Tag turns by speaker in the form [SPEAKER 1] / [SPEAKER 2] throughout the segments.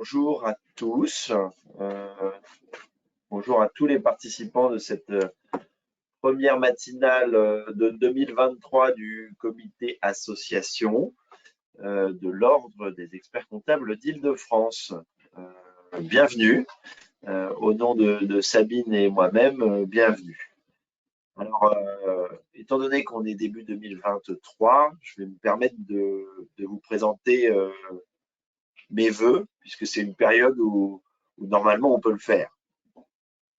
[SPEAKER 1] Bonjour à tous. Bonjour à tous les participants de cette première matinale de 2023 du comité association de l'Ordre des experts comptables d'Île-de-France. Bienvenue. Au nom de Sabine et moi-même, bienvenue. Alors, étant donné qu'on est début 2023, je vais me permettre de vous présenter mes vœux, puisque c'est une période où normalement on peut le faire.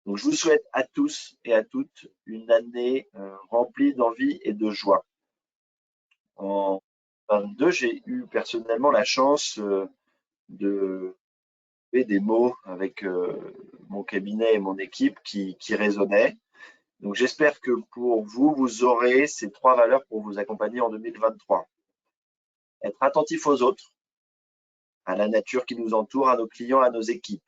[SPEAKER 1] Donc, je vous souhaite à tous et à toutes une année remplie d'envie et de joie. En 2022, j'ai eu personnellement la chance de trouver des mots avec mon cabinet et mon équipe qui résonnaient. Donc, j'espère que pour vous, vous aurez ces trois valeurs pour vous accompagner en 2023. Être attentif aux autres, à la nature qui nous entoure, à nos clients, à nos équipes.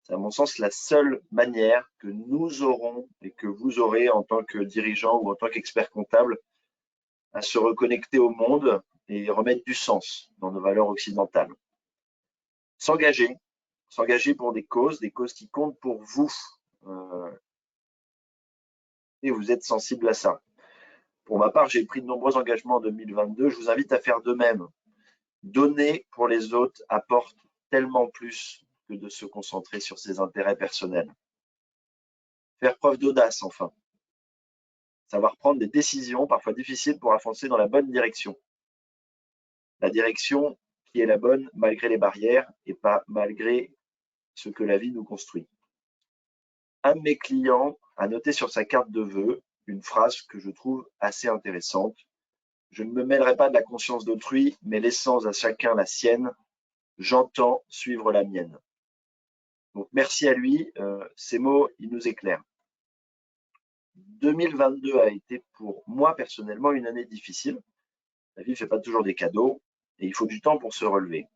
[SPEAKER 1] C'est à mon sens la seule manière que nous aurons et que vous aurez en tant que dirigeant ou en tant qu'expert comptable à se reconnecter au monde et remettre du sens dans nos valeurs occidentales. S'engager pour des causes qui comptent pour vous. Et vous êtes sensible à ça. Pour ma part, j'ai pris de nombreux engagements en 2022. Je vous invite à faire de même. Donner pour les autres apporte tellement plus que de se concentrer sur ses intérêts personnels. Faire preuve d'audace, enfin. Savoir prendre des décisions parfois difficiles pour avancer dans la bonne direction. La direction qui est la bonne malgré les barrières et pas malgré ce que la vie nous construit. Un de mes clients a noté sur sa carte de vœux une phrase que je trouve assez intéressante. Je ne me mêlerai pas de la conscience d'autrui, mais laissant à chacun la sienne, j'entends suivre la mienne. Donc merci à lui, ces mots, ils nous éclairent. 2022 a été pour moi personnellement une année difficile. La vie ne fait pas toujours des cadeaux et il faut du temps pour se relever.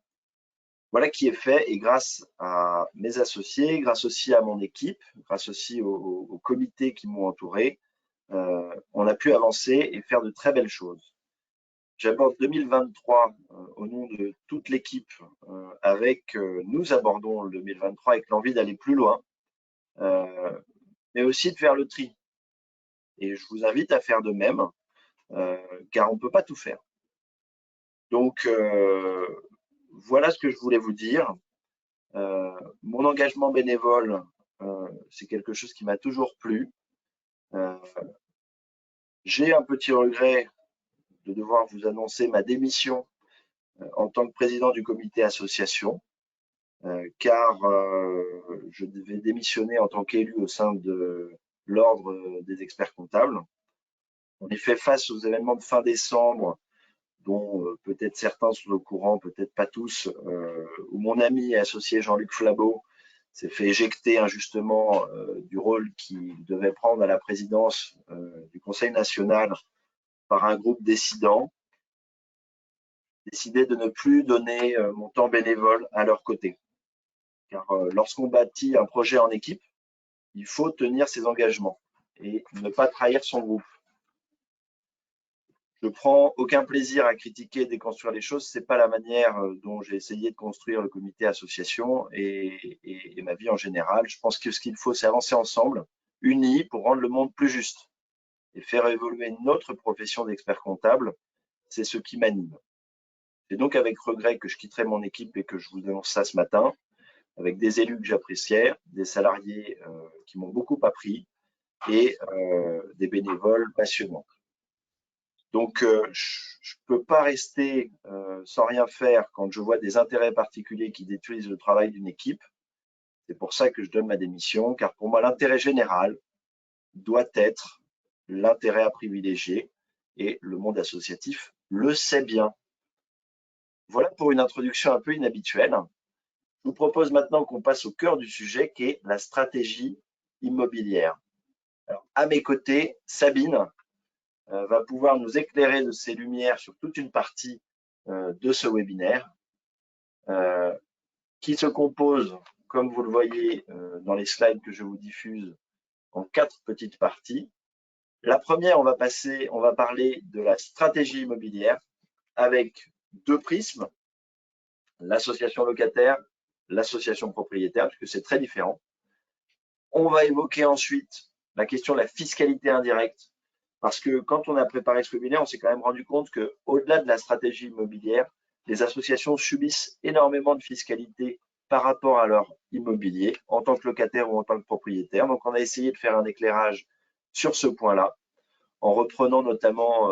[SPEAKER 1] Voilà qui est fait et grâce à mes associés, grâce aussi à mon équipe, grâce aussi aux comités qui m'ont entouré, on a pu avancer et faire de très belles choses. J'aborde 2023 au nom de toute l'équipe nous abordons le 2023 avec l'envie d'aller plus loin, mais aussi de faire le tri. Et je vous invite à faire de même, car on ne peut pas tout faire. Donc, voilà ce que je voulais vous dire. Mon engagement bénévole, c'est quelque chose qui m'a toujours plu. J'ai un petit regret de devoir vous annoncer ma démission en tant que président du comité association, car je devais démissionner en tant qu'élu au sein de l'Ordre des experts comptables. On est fait face aux événements de fin décembre, dont peut-être certains sont au courant, peut-être pas tous, où mon ami et associé Jean-Luc Flabeau s'est fait éjecter injustement du rôle qu'il devait prendre à la présidence du Conseil national par un groupe dissident, décidé de ne plus donner mon temps bénévole à leur côté. Car lorsqu'on bâtit un projet en équipe, il faut tenir ses engagements et ne pas trahir son groupe. Je prends aucun plaisir à critiquer et déconstruire les choses. C'est pas la manière dont j'ai essayé de construire le comité association et ma vie en général. Je pense que ce qu'il faut, c'est avancer ensemble, unis, pour rendre le monde plus juste et faire évoluer notre profession d'expert comptable. C'est ce qui m'anime. C'est donc avec regret que je quitterai mon équipe et que je vous annonce ça ce matin, avec des élus que j'appréciais, des salariés qui m'ont beaucoup appris et des bénévoles passionnants. Donc, je ne peux pas rester sans rien faire quand je vois des intérêts particuliers qui détruisent le travail d'une équipe. C'est pour ça que je donne ma démission, car pour moi, l'intérêt général doit être l'intérêt à privilégier et le monde associatif le sait bien. Voilà pour une introduction un peu inhabituelle. Je vous propose maintenant qu'on passe au cœur du sujet qui est la stratégie immobilière. Alors, à mes côtés, Sabine va pouvoir nous éclairer de ses lumières sur toute une partie de ce webinaire qui se compose, comme vous le voyez dans les slides que je vous diffuse, en 4 petites parties. La première, on va parler de la stratégie immobilière avec 2 prismes, l'association locataire, l'association propriétaire, puisque c'est très différent. On va évoquer ensuite la question de la fiscalité indirecte, parce que quand on a préparé ce webinaire, on s'est quand même rendu compte qu'au-delà de la stratégie immobilière, les associations subissent énormément de fiscalité par rapport à leur immobilier, en tant que locataire ou en tant que propriétaire. Donc, on a essayé de faire un éclairage sur ce point-là, en reprenant notamment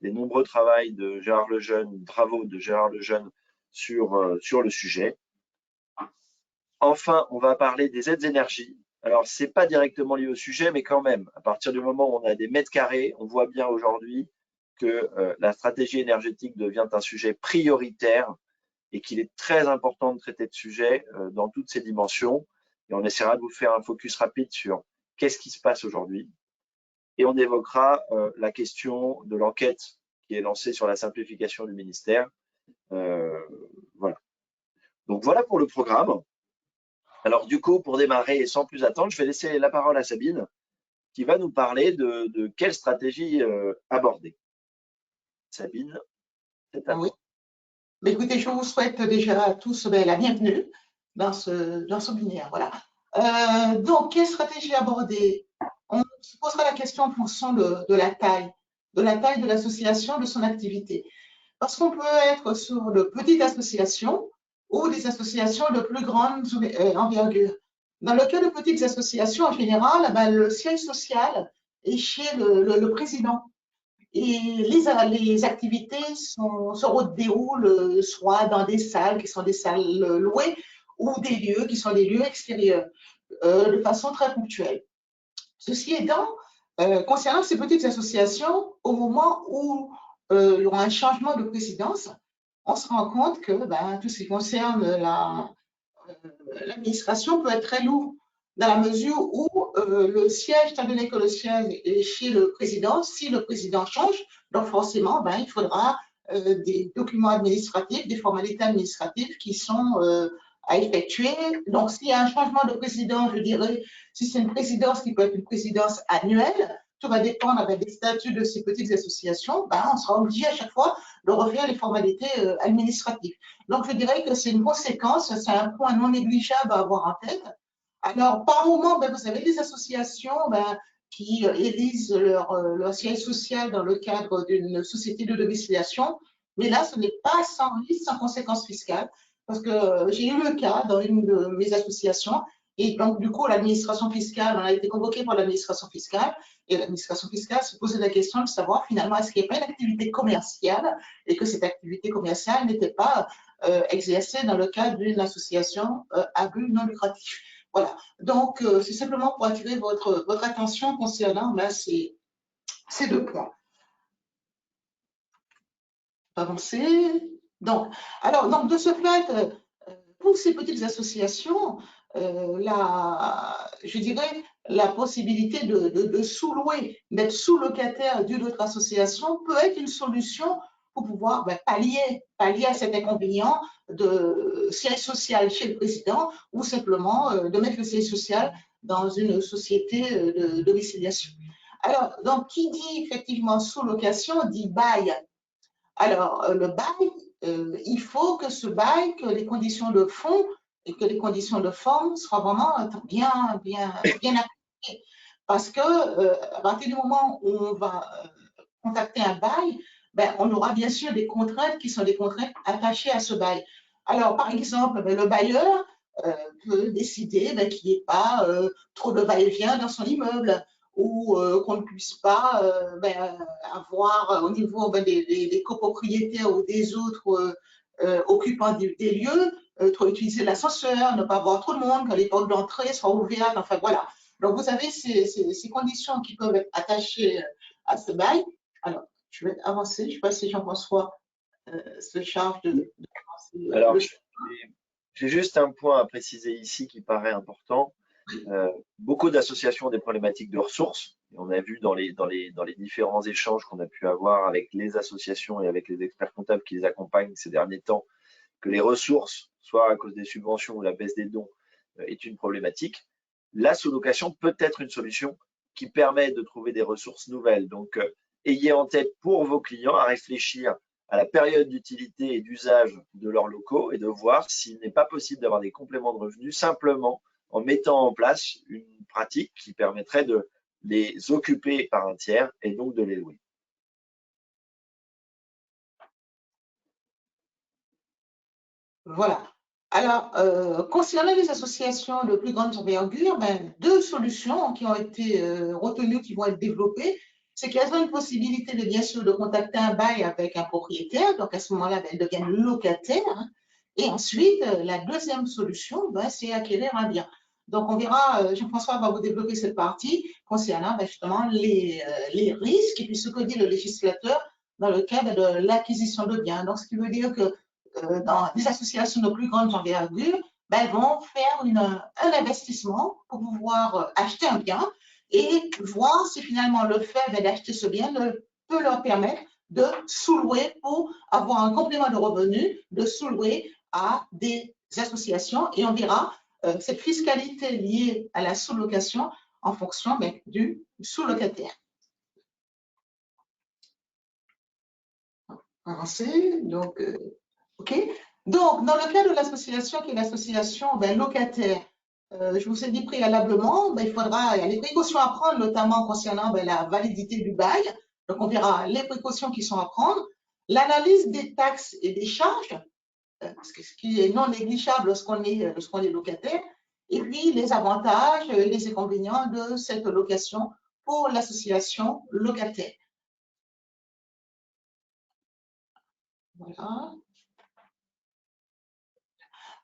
[SPEAKER 1] les nombreux travaux de Gérard Lejeune sur le sujet. Enfin, on va parler des aides énergie. Alors, ce n'est pas directement lié au sujet, mais quand même, à partir du moment où on a des mètres carrés, on voit bien aujourd'hui que la stratégie énergétique devient un sujet prioritaire et qu'il est très important de traiter de sujet dans toutes ses dimensions. Et on essaiera de vous faire un focus rapide sur qu'est-ce qui se passe aujourd'hui. Et on évoquera la question de l'enquête qui est lancée sur la simplification du ministère. Voilà. Donc, voilà pour le programme. Alors, du coup, pour démarrer et sans plus attendre, je vais laisser la parole à Sabine qui va nous parler de quelle stratégie aborder. Sabine, c'est à toi.
[SPEAKER 2] Mais écoutez, je vous souhaite déjà à tous la bienvenue dans ce webinaire. Voilà. Donc, quelle stratégie aborder? On se posera la question en fonction de la taille de l'association, de son activité. Parce qu'on peut être sur de petites associations ou des associations de plus grande envergure. Dans le cas de petites associations, en général, le siège social est chez le président. Et les activités se déroulent soit dans des salles qui sont des salles louées ou des lieux qui sont des lieux extérieurs de façon très ponctuelle. Ceci étant, concernant ces petites associations, au moment où il y aura un changement de présidence, on se rend compte que tout ce qui concerne l'administration peut être très lourd dans la mesure où le siège, étant donné que le siège est chez le président, si le président change, donc forcément, il faudra des documents administratifs, des formalités administratives qui sont à effectuer. Donc, s'il y a un changement de président, je dirais, si c'est une présidence qui peut être une présidence annuelle, tout va dépendre des statuts de ces petites associations, on sera obligé à chaque fois de refaire les formalités administratives. Donc, je dirais que c'est une conséquence, c'est un point non négligeable à avoir en tête. Alors, par moment, vous avez des associations qui élisent leur siège social dans le cadre d'une société de domiciliation, mais là, ce n'est pas sans risque, sans conséquences fiscales, parce que j'ai eu le cas dans une de mes associations, et donc, du coup, l'administration fiscale, on a été convoqué par l'administration fiscale, et l'administration fiscale se posait la question de savoir finalement est-ce qu'il n'y a pas une activité commerciale et que cette activité commerciale n'était pas exercée dans le cadre d'une association à but non lucratif. Voilà, donc c'est simplement pour attirer votre attention concernant ces deux points. Avancer. Donc, de ce fait, pour ces petites associations, je dirais la possibilité de sous-louer, d'être sous-locataire d'une autre association peut être une solution pour pouvoir pallier à cet inconvénient de siège social chez le président ou simplement de mettre le siège social dans une société de domiciliation. Alors, donc, qui dit effectivement sous-location dit bail. Alors, le bail, il faut que ce bail, que les conditions de fond et que les conditions de forme soient vraiment bien appliquées. Parce que à partir du moment où on va contacter un bail, on aura bien sûr des contraintes qui sont des contraintes attachées à ce bail. Alors, par exemple, le bailleur peut décider qu'il n'y ait pas trop de va-et-vient dans son immeuble, ou qu'on ne puisse pas avoir au niveau des copropriétaires ou des autres occupants des lieux, trop utiliser l'ascenseur, ne pas avoir trop de monde, que les portes d'entrée soient ouvertes, enfin voilà. Donc vous avez ces conditions qui peuvent être attachées à ce bail. Alors, je vais avancer, je ne sais pas si Jean-François se charge de commencer.
[SPEAKER 1] Alors, j'ai juste un point à préciser ici qui paraît important. Beaucoup d'associations ont des problématiques de ressources. Et on a vu dans les différents échanges qu'on a pu avoir avec les associations et avec les experts comptables qui les accompagnent ces derniers temps, que les ressources, soit à cause des subventions ou la baisse des dons, est une problématique. La sous-location peut être une solution qui permet de trouver des ressources nouvelles. Donc, ayez en tête pour vos clients à réfléchir à la période d'utilité et d'usage de leurs locaux et de voir s'il n'est pas possible d'avoir des compléments de revenus simplement en mettant en place une pratique qui permettrait de les occuper par un tiers et donc de les louer.
[SPEAKER 2] Voilà. Alors, concernant les associations de plus grande envergure, deux solutions qui ont été retenues, qui vont être développées, c'est qu'elles ont une possibilité de, bien sûr, de contacter un bail avec un propriétaire, donc à ce moment-là, elles deviennent locataires. Hein. Et ensuite, la deuxième solution, c'est acquérir un bien. Donc, on verra, Jean-François va vous développer cette partie concernant justement les risques et puis ce que dit le législateur dans le cadre de l'acquisition de biens. Donc, ce qui veut dire que dans des associations de plus grande envergure, elles vont faire un investissement pour pouvoir acheter un bien et voir si finalement le fait d'acheter ce bien peut leur permettre de sous-louer pour avoir un complément de revenus, de sous-louer à des associations. Et on verra cette fiscalité liée à la sous-location en fonction du sous-locataire. Avancer, donc, OK. Donc, dans le cas de l'association qui est l'association locataire, je vous ai dit préalablement, il y a les précautions à prendre, notamment concernant la validité du bail. Donc, on verra les précautions qui sont à prendre, l'analyse des taxes et des charges, parce que ce qui est non négligeable lorsqu'on est locataire, et puis les avantages et les inconvénients de cette location pour l'association locataire. Voilà.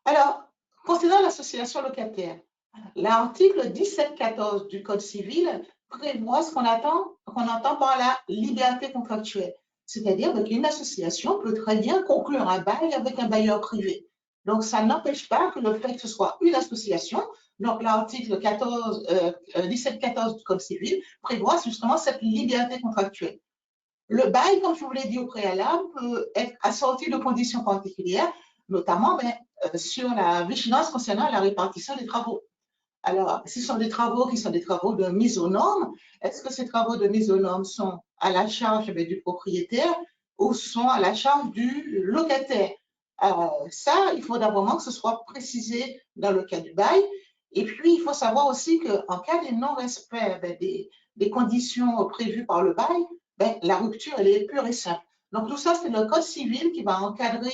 [SPEAKER 2] Alors, concernant l'association locataire, l'article 1714 du Code civil prévoit ce qu'on entend par la liberté contractuelle. C'est-à-dire qu'une association peut très bien conclure un bail avec un bailleur privé. Donc, ça n'empêche pas que le fait que ce soit une association, donc l'article 1714 du Code civil prévoit justement cette liberté contractuelle. Le bail, comme je vous l'ai dit au préalable, peut être assorti de conditions particulières, notamment sur la vigilance concernant la répartition des travaux. Alors, ce sont des travaux qui sont des travaux de mise aux normes. Est-ce que ces travaux de mise aux normes sont à la charge du propriétaire ou sont à la charge du locataire? Ça, il faudra vraiment que ce soit précisé dans le cas du bail. Et puis, il faut savoir aussi qu'en cas de non-respect des conditions prévues par le bail, la rupture, elle est pure et simple. Donc, tout ça, c'est le Code civil qui va encadrer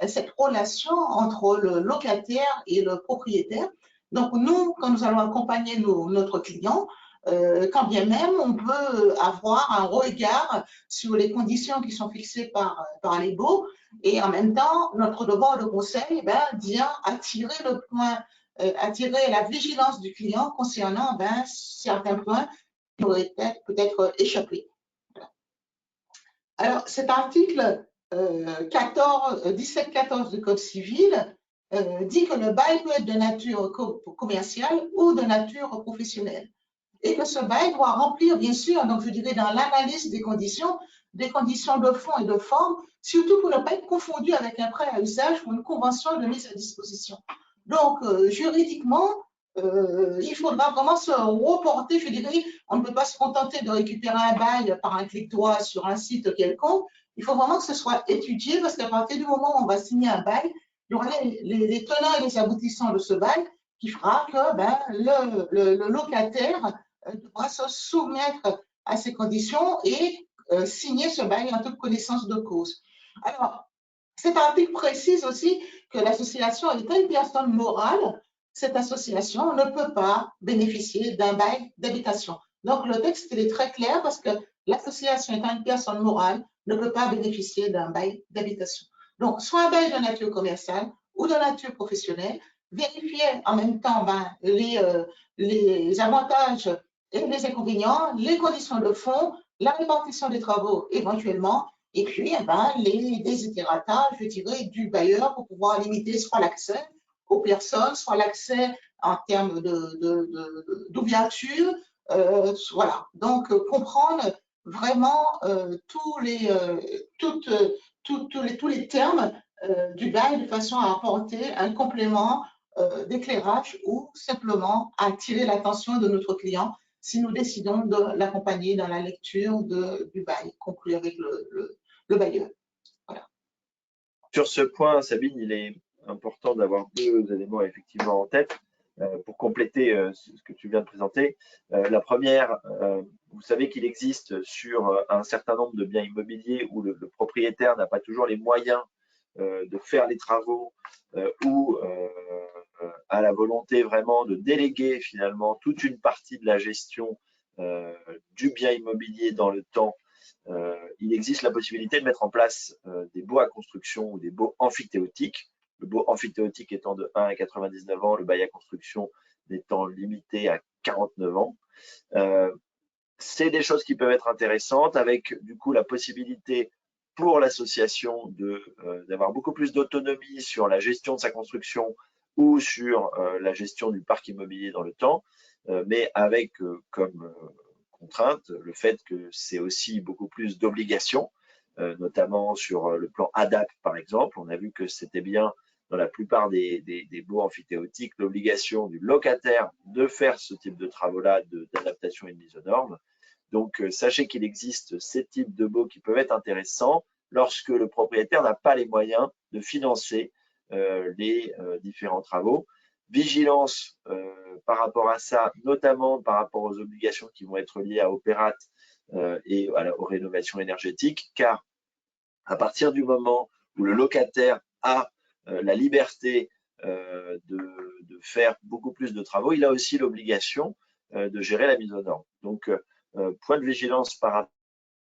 [SPEAKER 2] cette relation entre le locataire et le propriétaire. Donc, nous, quand nous allons accompagner notre client, quand bien même on peut avoir un regard sur les conditions qui sont fixées par les baux, et en même temps, notre devoir de conseil vient attirer attirer la vigilance du client concernant certains points qui auraient peut-être échappé. Alors, cet article 1714 du Code civil dit que le bail peut être de nature commerciale ou de nature professionnelle. Et que ce bail doit remplir, bien sûr, donc je dirais dans l'analyse des conditions de fond et de forme, surtout pour ne pas être confondu avec un prêt à usage ou une convention de mise à disposition. Donc, juridiquement, il faudra vraiment se reporter, je dirais, on ne peut pas se contenter de récupérer un bail par un clic-droit sur un site quelconque. Il faut vraiment que ce soit étudié parce qu'à partir du moment où on va signer un bail, il y aura les tenants et les aboutissants de ce bail qui fera que le locataire devra se soumettre à ces conditions et signer ce bail en toute connaissance de cause. Alors, cet article précise aussi que l'association étant une personne morale, cette association ne peut pas bénéficier d'un bail d'habitation. Donc, le texte est très clair parce que l'association étant une personne morale ne peut pas bénéficier d'un bail d'habitation. Donc, soit un bail de nature commerciale ou de nature professionnelle, vérifier en même temps les avantages et les inconvénients, les conditions de fonds, la répartition des travaux éventuellement, et puis les desiderata, je dirais, du bailleur pour pouvoir limiter soit l'accès aux personnes, soit l'accès en termes d'ouverture. Voilà, donc comprendre vraiment tous les termes du bail de façon à apporter un complément d'éclairage ou simplement à attirer l'attention de notre client si nous décidons de l'accompagner dans la lecture du bail conclu avec le bailleur. Voilà.
[SPEAKER 1] Sur ce point, Sabine, il est important d'avoir deux éléments effectivement en tête pour compléter ce que tu viens de présenter. La première, vous savez qu'il existe sur un certain nombre de biens immobiliers où le propriétaire n'a pas toujours les moyens de faire les travaux ou a la volonté vraiment de déléguer finalement toute une partie de la gestion du bien immobilier dans le temps. Il existe la possibilité de mettre en place des baux à construction ou des baux amphithéotiques. Le baux amphithéotique étant de 1 à 99 ans, le bail à construction étant limité à 49 ans. C'est des choses qui peuvent être intéressantes avec du coup la possibilité pour l'association d'avoir beaucoup plus d'autonomie sur la gestion de sa construction ou sur la gestion du parc immobilier dans le temps, mais avec comme contrainte le fait que c'est aussi beaucoup plus d'obligations, notamment sur le plan ADAP par exemple. On a vu que c'était bien dans la plupart des baux amphithéotiques l'obligation du locataire de faire ce type de travaux-là d'adaptation et de mise aux normes. Donc, sachez qu'il existe ces types de baux qui peuvent être intéressants lorsque le propriétaire n'a pas les moyens de financer les différents travaux. Vigilance par rapport à ça, notamment par rapport aux obligations qui vont être liées à Opérat et aux rénovations énergétiques, car à partir du moment où le locataire a la liberté de faire beaucoup plus de travaux, il a aussi l'obligation de gérer la mise aux normes. Donc, point de vigilance par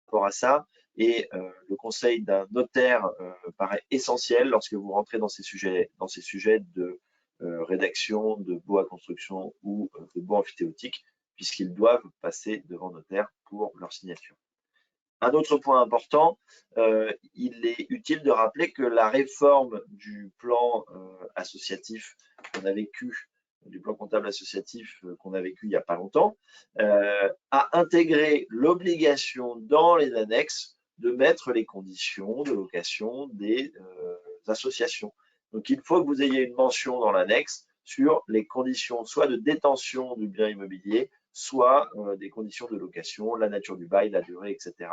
[SPEAKER 1] rapport à ça, et le conseil d'un notaire paraît essentiel lorsque vous rentrez dans ces sujets de rédaction de baux à construction ou de baux amphithéotiques, puisqu'ils doivent passer devant notaire pour leur signature. Un autre point important, il est utile de rappeler que la réforme du plan associatif qu'on a vécu, du plan comptable associatif qu'on a vécu il n'y a pas longtemps, a intégré l'obligation dans les annexes de mettre les conditions de location des associations. Donc, il faut que vous ayez une mention dans l'annexe sur les conditions soit de détention du bien immobilier, soit des conditions de location, la nature du bail, la durée, etc.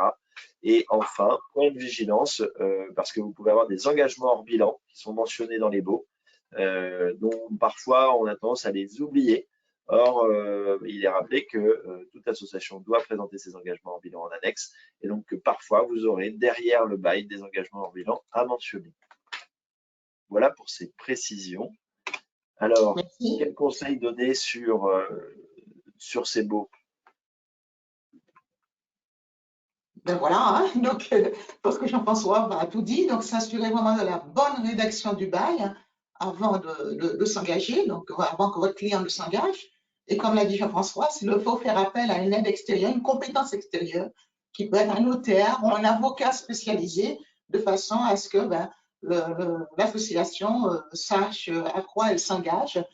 [SPEAKER 1] Et enfin, point de vigilance, parce que vous pouvez avoir des engagements hors bilan qui sont mentionnés dans les baux, dont parfois on a tendance à les oublier. Or, il est rappelé que toute association doit présenter ses engagements hors bilan en annexe, et donc que parfois vous aurez derrière le bail des engagements hors bilan à mentionner. Voilà pour ces précisions. Alors, quel conseil donner sur ces baux?
[SPEAKER 2] Ben voilà, hein. Donc, je pense que Jean-François a tout dit. Donc, s'assurer vraiment de la bonne rédaction du bail avant de s'engager, donc avant que votre client ne s'engage. Et comme l'a dit Jean-François, s'il faut faire appel à une aide extérieure, une compétence extérieure, qui peut être un notaire ou un avocat spécialisé, de façon à ce que l'association sache à quoi elle s'engage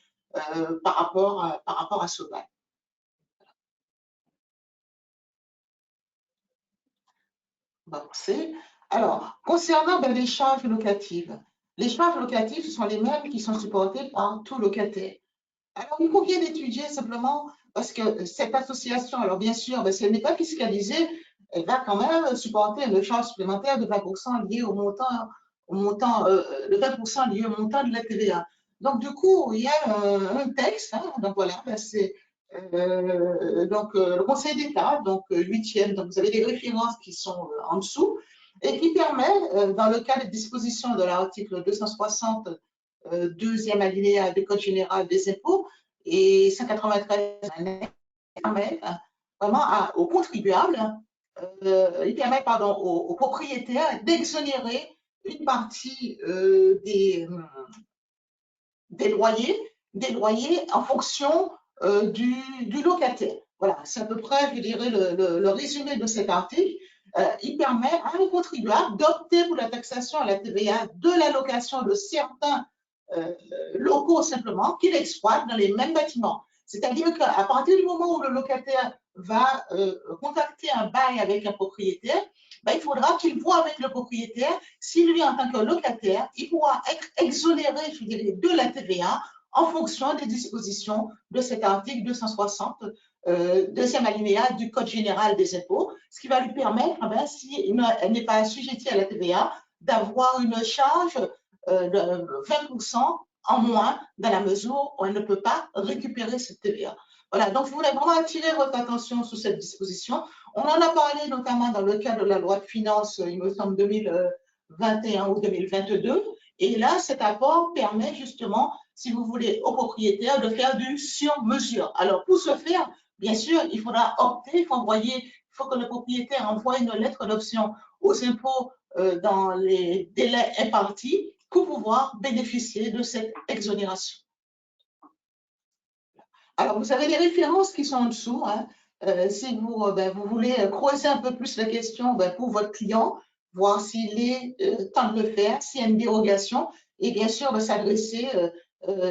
[SPEAKER 2] par rapport à ce bail. Alors, concernant les charges locatives, les charges locatives, ce sont les mêmes qui sont supportées par tout locataire. Alors, il convient d'étudier simplement parce que cette association, alors bien sûr, si elle n'est pas fiscalisée, elle va quand même supporter une charge supplémentaire de 20% liée au montant, de 20% lié au montant de la TVA. Donc, du coup, il y a un texte, hein, donc voilà, c'est le Conseil d'État, donc 8e, donc vous avez des références qui sont en dessous, et qui permet, dans le cas des dispositions de l'article 260, deuxième alinéa du Code général des impôts, et 193 permet vraiment aux contribuables, il permet aux propriétaires d'exonérer une partie des loyers en fonction du locataire. Voilà, c'est à peu près, je dirais, le résumé de cet article. Il permet à un contribuable d'opter pour la taxation à la TVA de la location de certains locaux simplement qu'il exploite dans les mêmes bâtiments. C'est-à-dire qu'à partir du moment où le locataire va contacter un bail avec un propriétaire, il faudra qu'il voit avec le propriétaire si lui, en tant que locataire, il pourra être exonéré, je dirais, de la TVA en fonction des dispositions de cet article 260, deuxième alinéa du Code général des impôts, ce qui va lui permettre, s'il n'est pas assujetti à la TVA, d'avoir une charge de 20% en moins dans la mesure où elle ne peut pas récupérer cette TVA. Voilà, donc je voulais vraiment attirer votre attention sur cette disposition. On en a parlé notamment dans le cadre de la loi de finances, il me semble 2021 ou 2022. Et là, cet apport permet justement, si vous voulez, aux propriétaires de faire du sur-mesure. Alors, pour ce faire, bien sûr, il faudra opter, il faut que le propriétaire envoie une lettre d'option aux impôts dans les délais impartis pour pouvoir bénéficier de cette exonération. Alors, vous avez les références qui sont en dessous. Hein. Si vous voulez creuser un peu plus la question pour votre client, voir s'il est temps de le faire, s'il y a une dérogation, et bien sûr s'adresser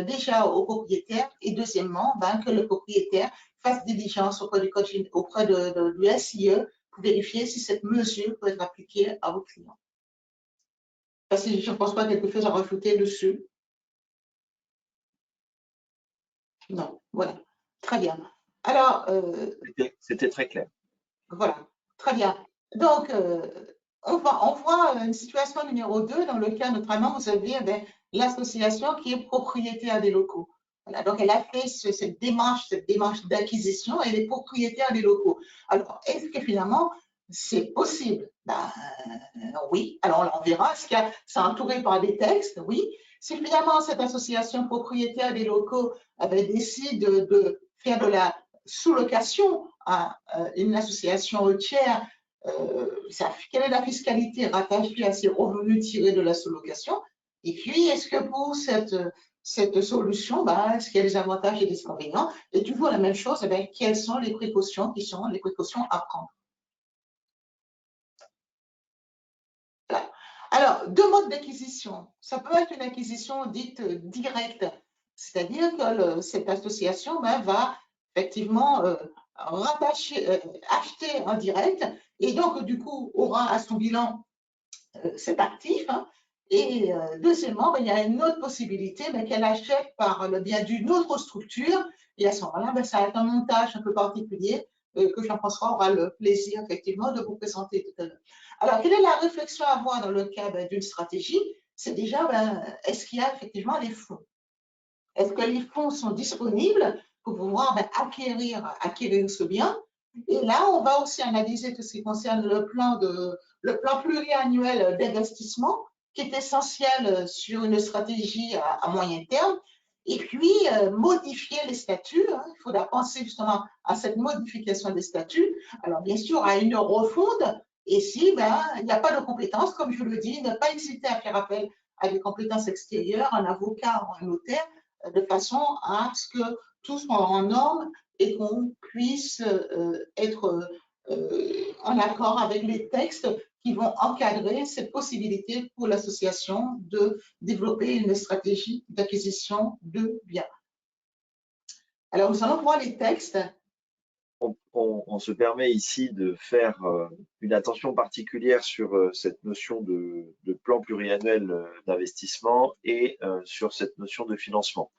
[SPEAKER 2] déjà au propriétaire, et deuxièmement, que le propriétaire fasse diligence auprès du SIE pour vérifier si cette mesure peut être appliquée à vos clients. Parce que je ne pense pas quelque chose à rajouter dessus. Non, voilà. Très bien. Alors,
[SPEAKER 1] c'était très clair.
[SPEAKER 2] Voilà, très bien. Donc, on voit une situation numéro 2 dans le cas, notamment, vous avez l'association qui est propriétaire des locaux. Voilà, donc, elle a fait cette démarche d'acquisition et elle est propriétaire des locaux. Alors, est-ce que finalement, c'est possible? Oui. Alors, on verra. Est-ce que c'est entouré par des textes? Oui. Si finalement, cette association propriétaire des locaux décide de faire de la sous-location à une association tiers, quelle est la fiscalité rattachée à ces revenus tirés de la sous-location? Et puis, est-ce que pour cette solution, est-ce qu'il y a des avantages et des inconvénients? Et toujours la même chose, quelles sont les précautions qui sont les précautions à prendre? Voilà. Alors, deux modes d'acquisition. Ça peut être une acquisition dite directe, c'est-à-dire que cette association va effectivement acheter en direct et donc du coup aura à son bilan cet actif. Hein. Et deuxièmement, il y a une autre possibilité, qu'elle achète par le biais d'une autre structure et à ce moment-là, ça va être un montage un peu particulier que Jean-François aura le plaisir effectivement de vous présenter tout à l'heure. Alors, quelle est la réflexion à avoir dans le cadre d'une stratégie? C'est déjà, est-ce qu'il y a effectivement les fonds? Est-ce que les fonds sont disponibles pour pouvoir acquérir ce bien? Et là, on va aussi analyser tout ce qui concerne le plan pluriannuel d'investissement, qui est essentiel sur une stratégie à moyen terme. Et puis, modifier les statuts. Hein. Il faudra penser justement à cette modification des statuts. Alors, bien sûr, à une refonte. Et si il n'y a pas de compétences, comme je le dis, ne pas hésiter à faire appel à des compétences extérieures, un avocat ou un notaire, de façon à ce que tout soit en norme et qu'on puisse être en accord avec les textes qui vont encadrer cette possibilité pour l'association de développer une stratégie d'acquisition de biens. Alors, nous allons voir les textes.
[SPEAKER 1] On se permet ici de faire une attention particulière sur cette notion de plan pluriannuel d'investissement et sur cette notion de financement.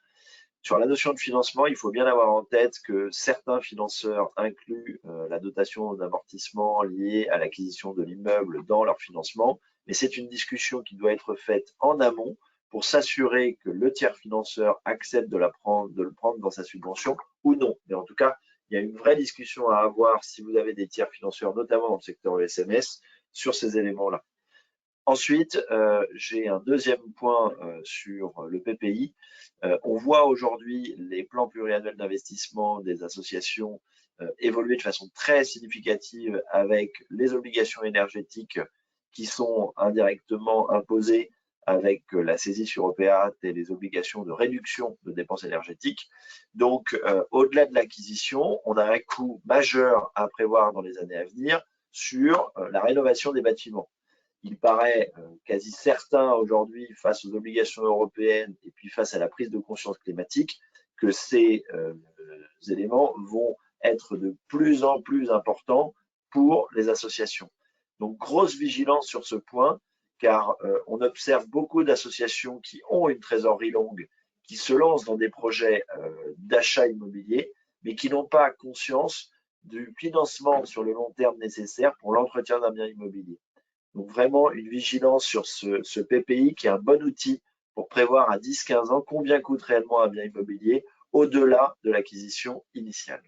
[SPEAKER 1] Sur la notion de financement, il faut bien avoir en tête que certains financeurs incluent la dotation d'amortissement liée à l'acquisition de l'immeuble dans leur financement, mais c'est une discussion qui doit être faite en amont pour s'assurer que le tiers financeur accepte de le prendre dans sa subvention ou non. Mais en tout cas, il y a une vraie discussion à avoir si vous avez des tiers financeurs, notamment dans le secteur ESMS, sur ces éléments-là. Ensuite, j'ai un deuxième point sur le PPI. On voit aujourd'hui les plans pluriannuels d'investissement des associations évoluer de façon très significative avec les obligations énergétiques qui sont indirectement imposées avec la saisie sur OPA et les obligations de réduction de dépenses énergétiques. Donc, au-delà de l'acquisition, on a un coût majeur à prévoir dans les années à venir sur la rénovation des bâtiments. Il paraît quasi certain aujourd'hui, face aux obligations européennes et puis face à la prise de conscience climatique, que ces éléments vont être de plus en plus importants pour les associations. Donc, grosse vigilance sur ce point, car on observe beaucoup d'associations qui ont une trésorerie longue, qui se lancent dans des projets d'achat immobilier, mais qui n'ont pas conscience du financement sur le long terme nécessaire pour l'entretien d'un bien immobilier. Donc vraiment une vigilance sur ce PPI qui est un bon outil pour prévoir à 10-15 ans combien coûte réellement un bien immobilier au-delà de l'acquisition initiale.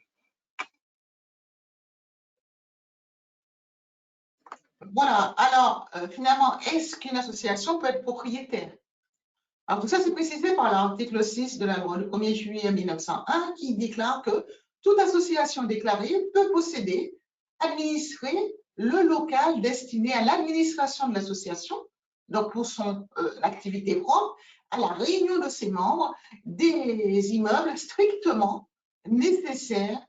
[SPEAKER 2] Voilà, alors finalement, est-ce qu'une association peut être propriétaire? Alors tout ça, c'est précisé par l'article 6 de la loi du 1er juillet 1901 qui déclare que toute association déclarée peut posséder, administrer le local destiné à l'administration de l'association, donc pour son activité propre, à la réunion de ses membres, des immeubles strictement nécessaires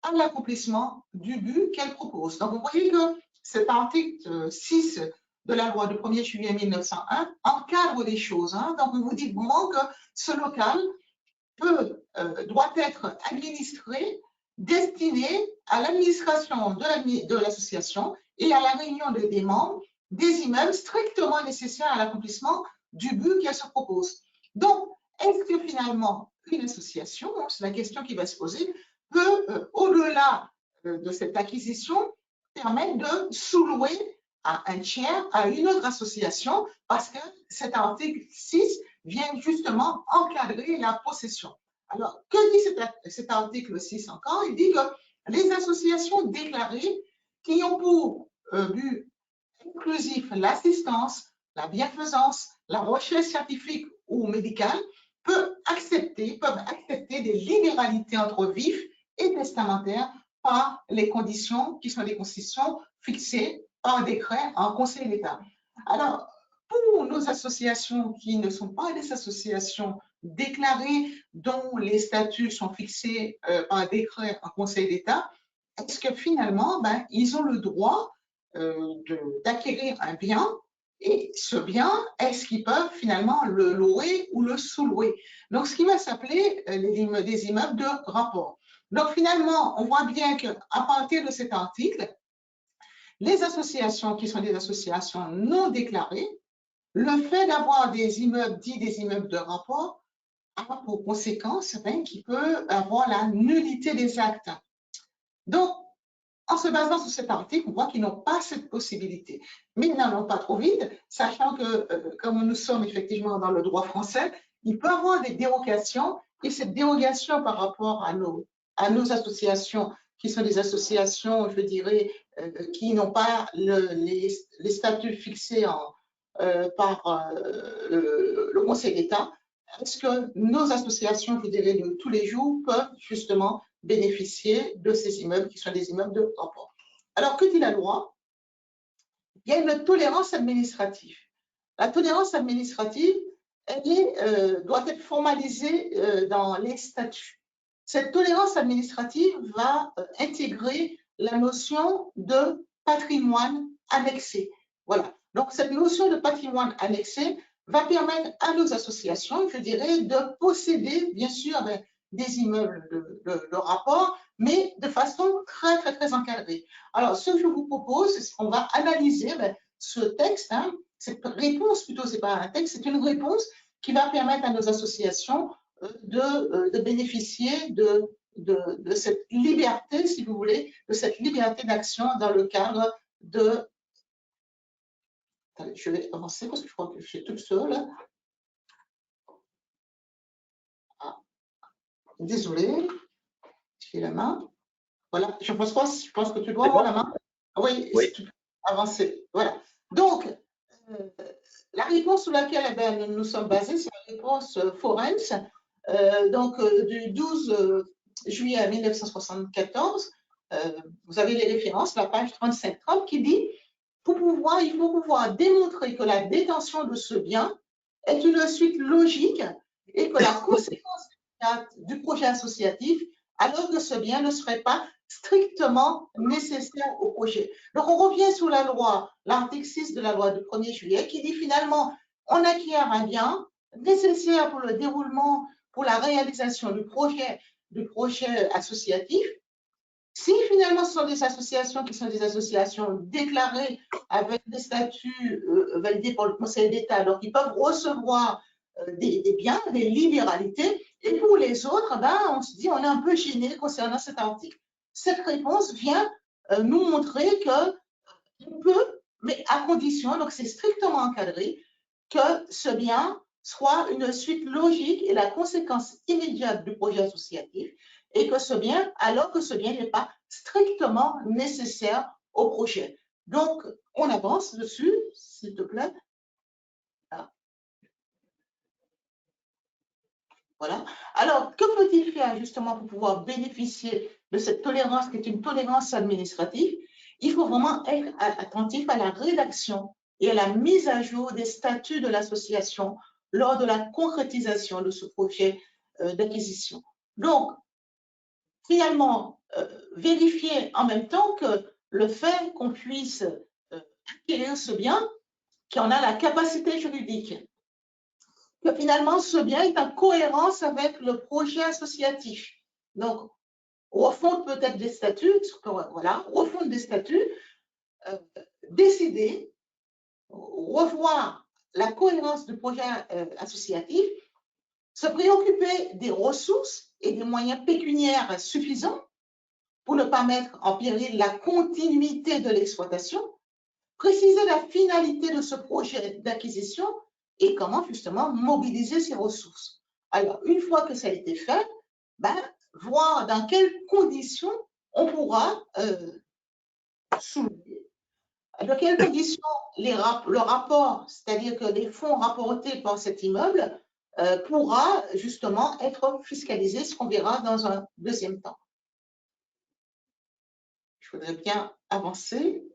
[SPEAKER 2] à l'accomplissement du but qu'elle propose. Donc vous voyez que cet article 6 de la loi du 1er juillet 1901 encadre les choses. Donc, on vous dit vraiment que ce local doit être administré, destiné à l'administration de l'association et à la réunion des membres des immeubles strictement nécessaires à l'accomplissement du but qu'elle se propose. Donc, est-ce que finalement, une association, c'est la question qui va se poser, peut, au-delà de cette acquisition, permettre de sous-louer à un tiers, à une autre association, parce que cet article 6 vient justement encadrer la possession. Alors, que dit cet article 6 encore? Il dit que les associations déclarées qui ont pour but inclusif l'assistance, la bienfaisance, la recherche scientifique ou médicale peuvent accepter des libéralités entre vifs et testamentaires par les conditions qui sont des conditions fixées par décret en Conseil d'État. Alors, pour nos associations qui ne sont pas des associations déclarées dont les statuts sont fixés par décret en Conseil d'État, est-ce que finalement, ils ont le droit d'acquérir un bien et ce bien, est-ce qu'ils peuvent finalement le louer ou le sous-louer? Donc, ce qui va s'appeler des immeubles de rapport. Donc, finalement, on voit bien qu'à partir de cet article, les associations qui sont des associations non déclarées, le fait d'avoir des immeubles dits des immeubles de rapport a pour conséquence qu'il peut avoir la nullité des actes. Donc, en se basant sur cet article, on voit qu'ils n'ont pas cette possibilité. Mais ils n'en ont pas trop vite, sachant que, comme nous sommes effectivement dans le droit français, il peut y avoir des dérogations, et cette dérogation par rapport à nos associations, qui sont des associations, je dirais, qui n'ont pas les statuts fixés par le Conseil d'État, est-ce que nos associations, je dirais, de tous les jours peuvent justement bénéficier de ces immeubles qui sont des immeubles de rapport? Alors, que dit la loi? Il y a une tolérance administrative. La tolérance administrative, elle doit être formalisée dans les statuts. Cette tolérance administrative va intégrer la notion de patrimoine annexé. Voilà. Donc, cette notion de patrimoine annexé va permettre à nos associations, je dirais, de posséder, bien sûr, des immeubles de rapport, mais de façon très, très, très encadrée. Alors, ce que je vous propose, c'est qu'on va analyser ce texte, cette réponse, plutôt, ce n'est pas un texte, c'est une réponse qui va permettre à nos associations de bénéficier de cette liberté, si vous voulez, de cette liberté d'action dans le cadre de... Attendez, je vais avancer parce que je crois que je suis toute seule. Ah, désolée, j'ai la main. Voilà, je pense que tu dois avoir la main. Oui, oui. Tu peux avancer. Voilà. Donc, la réponse sur laquelle nous sommes basés, c'est la réponse Forens, du 12 juillet 1974. Vous avez les références, la page 35-30, qui dit il faut pouvoir démontrer que la détention de ce bien est une suite logique et que la conséquence du projet associatif, alors que ce bien ne serait pas strictement nécessaire au projet. Donc, on revient sur la loi, l'article 6 de la loi du 1er juillet, qui dit finalement, on acquiert un bien nécessaire pour le déroulement, pour la réalisation du projet associatif. Si finalement ce sont des associations qui sont des associations déclarées avec des statuts validés par le Conseil d'État, donc ils peuvent recevoir des biens, des libéralités, et pour les autres, on se dit, on est un peu gêné concernant cet article. Cette réponse vient nous montrer qu'on peut mais à condition, donc c'est strictement encadré, que ce bien soit une suite logique et la conséquence immédiate du projet associatif, et que ce bien, alors que ce bien n'est pas strictement nécessaire au projet. Donc, on avance dessus, s'il te plaît. Voilà. Alors, que peut-il faire justement pour pouvoir bénéficier de cette tolérance qui est une tolérance administrative? Il faut vraiment être attentif à la rédaction et à la mise à jour des statuts de l'association lors de la concrétisation de ce projet d'acquisition. Donc, finalement, vérifier en même temps que le fait qu'on puisse acquérir ce bien, qu'on a la capacité juridique, que finalement ce bien est en cohérence avec le projet associatif. Donc, refondre peut-être des statuts, voilà, refondre des statuts, décider, revoir la cohérence du projet associatif, se préoccuper des ressources et des moyens pécuniaires suffisants pour ne pas mettre en péril la continuité de l'exploitation, préciser la finalité de ce projet d'acquisition et comment justement mobiliser ces ressources. Alors, une fois que ça a été fait, voir dans quelles conditions on pourra soulever. Dans quelles conditions le rapport, c'est-à-dire que les fonds rapportés par cet immeuble pourra justement être fiscalisé, ce qu'on verra dans un deuxième temps. Je voudrais bien avancer.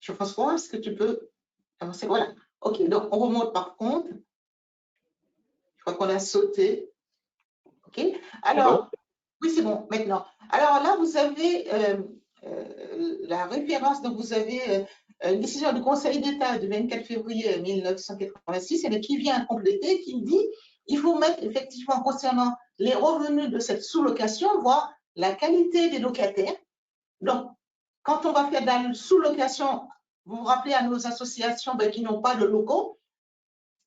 [SPEAKER 2] Jean-François, est-ce que tu peux avancer? Voilà. OK, donc on remonte par contre. Je crois qu'on a sauté. OK. Alors, oui, c'est bon, maintenant. Alors là, vous avez la référence, donc vous avez une décision du Conseil d'État du 24 février 1986, et qui vient compléter, qui dit il faut mettre effectivement concernant les revenus de cette sous-location, voir la qualité des locataires. Donc, quand on va faire de la sous-location, vous vous rappelez à nos associations qui n'ont pas de locaux,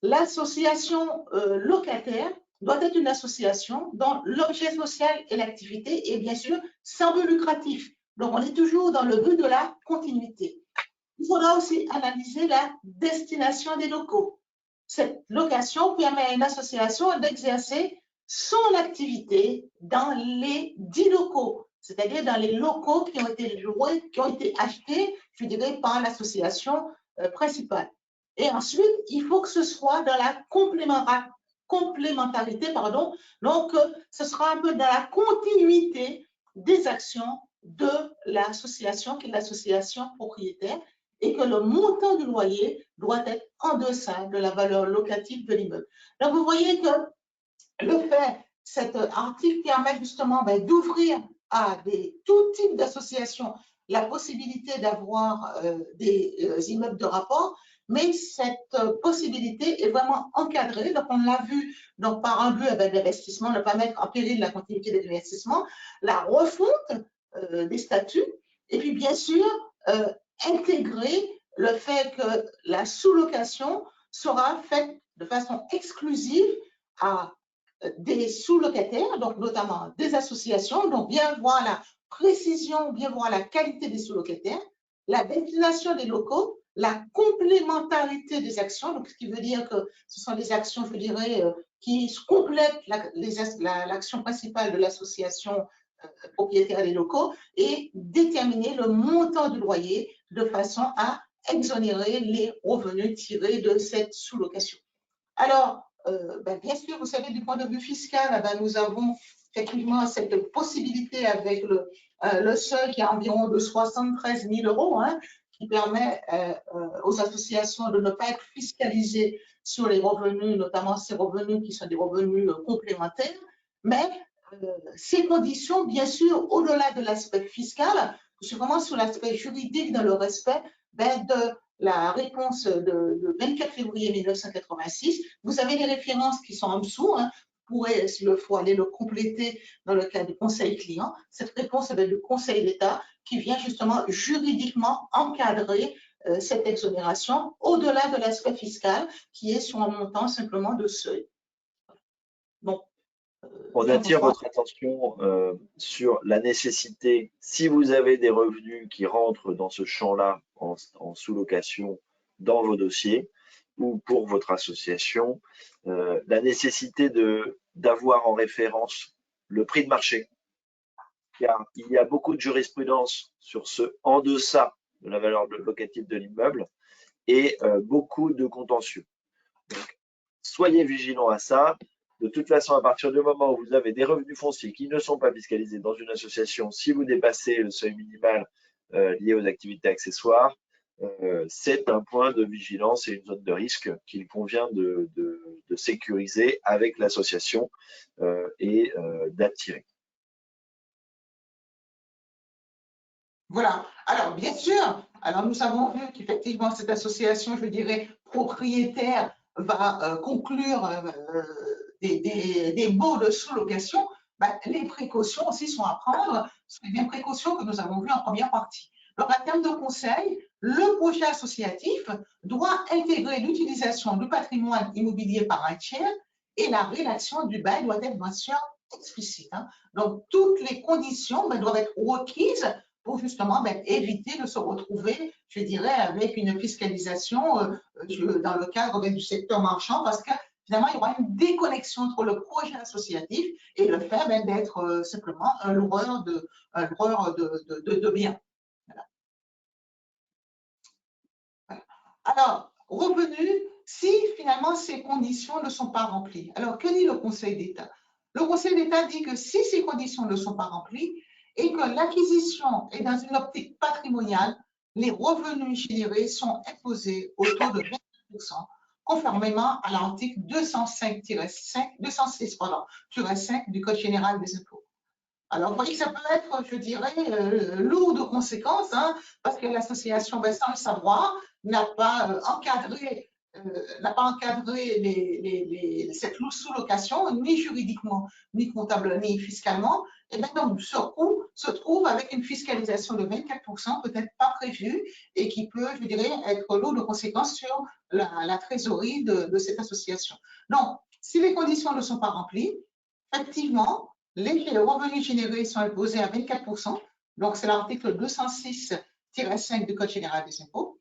[SPEAKER 2] l'association locataire doit être une association dont l'objet social et l'activité est bien sûr sans but lucratif. Donc, on est toujours dans le but de la continuité. Il faudra aussi analyser la destination des locaux. Cette location permet à une association d'exercer son activité dans les 10 locaux, c'est-à-dire dans les locaux qui ont été loués, qui ont été achetés, je dirais, par l'association principale. Et ensuite, il faut que ce soit dans la complémentarité, pardon. Donc, ce sera un peu dans la continuité des actions de l'association, qui est l'association propriétaire, et que le montant du loyer doit être en deçà de la valeur locative de l'immeuble. Donc, vous voyez que le fait, cet article permet justement d'ouvrir à tout type d'associations la possibilité d'avoir des immeubles de rapport, mais cette possibilité est vraiment encadrée. Donc, on l'a vu donc, par un but d'investissement, ne pas mettre en péril la continuité de l'investissement, la refonte des statuts, et puis bien sûr, intégrer le fait que la sous-location sera faite de façon exclusive à des sous-locataires, donc notamment des associations, donc bien voir la précision, bien voir la qualité des sous-locataires, la destination des locaux, la complémentarité des actions, donc ce qui veut dire que ce sont des actions, je dirais, qui complètent l'action principale de l'association propriétaire des locaux, et déterminer le montant du loyer de façon à exonérer les revenus tirés de cette sous-location. Alors, bien sûr, vous savez, du point de vue fiscal, nous avons effectivement cette possibilité avec le seuil qui est environ de 73 000 €, qui permet aux associations de ne pas être fiscalisées sur les revenus, notamment ces revenus qui sont des revenus complémentaires. Mais ces conditions, bien sûr, au-delà de l'aspect fiscal, je suis vraiment sur l'aspect juridique dans le respect de la réponse de 24 février 1986. Vous avez les références qui sont en dessous. Vous pourrez, s'il le faut, aller le compléter dans le cas du conseil client. Cette réponse est du Conseil d'État qui vient justement juridiquement encadrer cette exonération au-delà de l'aspect fiscal qui est sur un montant simplement de seuil. Bon,
[SPEAKER 1] On attire votre attention sur la nécessité, si vous avez des revenus qui rentrent dans ce champ-là en sous-location dans vos dossiers ou pour votre association, la nécessité d'avoir en référence le prix de marché. Car il y a beaucoup de jurisprudence sur ce en deçà de la valeur locative de l'immeuble et beaucoup de contentieux. Donc, soyez vigilants à ça. De toute façon, à partir du moment où vous avez des revenus fonciers qui ne sont pas fiscalisés dans une association, si vous dépassez le seuil minimal lié aux activités accessoires, c'est un point de vigilance et une zone de risque qu'il convient de sécuriser avec l'association et d'attirer.
[SPEAKER 2] Voilà. Alors, bien sûr, alors nous avons vu qu'effectivement, cette association, je dirais, propriétaire, va conclure des baux de sous-location. Ben, les précautions aussi sont à prendre, sont les mêmes précautions que nous avons vues en première partie. Donc, en termes de conseil, le projet associatif doit intégrer l'utilisation du patrimoine immobilier par un tiers et la rédaction du bail doit être bien sûr explicite. Hein. Donc, toutes les conditions doivent être requises pour justement éviter de se retrouver, je dirais, avec une fiscalisation dans le cadre du secteur marchand, parce que finalement, il y aura une déconnexion entre le projet associatif et le fait d'être simplement un loueur de biens. Voilà. Voilà. Alors, revenu, si finalement ces conditions ne sont pas remplies. Alors, que dit le Conseil d'État? Le Conseil d'État dit que si ces conditions ne sont pas remplies, et que l'acquisition est dans une optique patrimoniale, les revenus générés sont imposés au taux de 20%, conformément à l'article 206-5 du Code général des impôts. Alors, vous voyez que ça peut être, je dirais, lourd de conséquences, hein, parce que l'association, sans le savoir, n'a pas encadré cette sous-location, ni juridiquement, ni comptable, ni fiscalement. Et bien, donc, ce coût se trouve avec une fiscalisation de 24%, peut-être pas prévue, et qui peut, je dirais, être lourd de conséquences sur la trésorerie de cette association. Donc, si les conditions ne sont pas remplies, effectivement, les revenus générés sont imposés à 24%, donc c'est l'article 206-5 du Code général des impôts.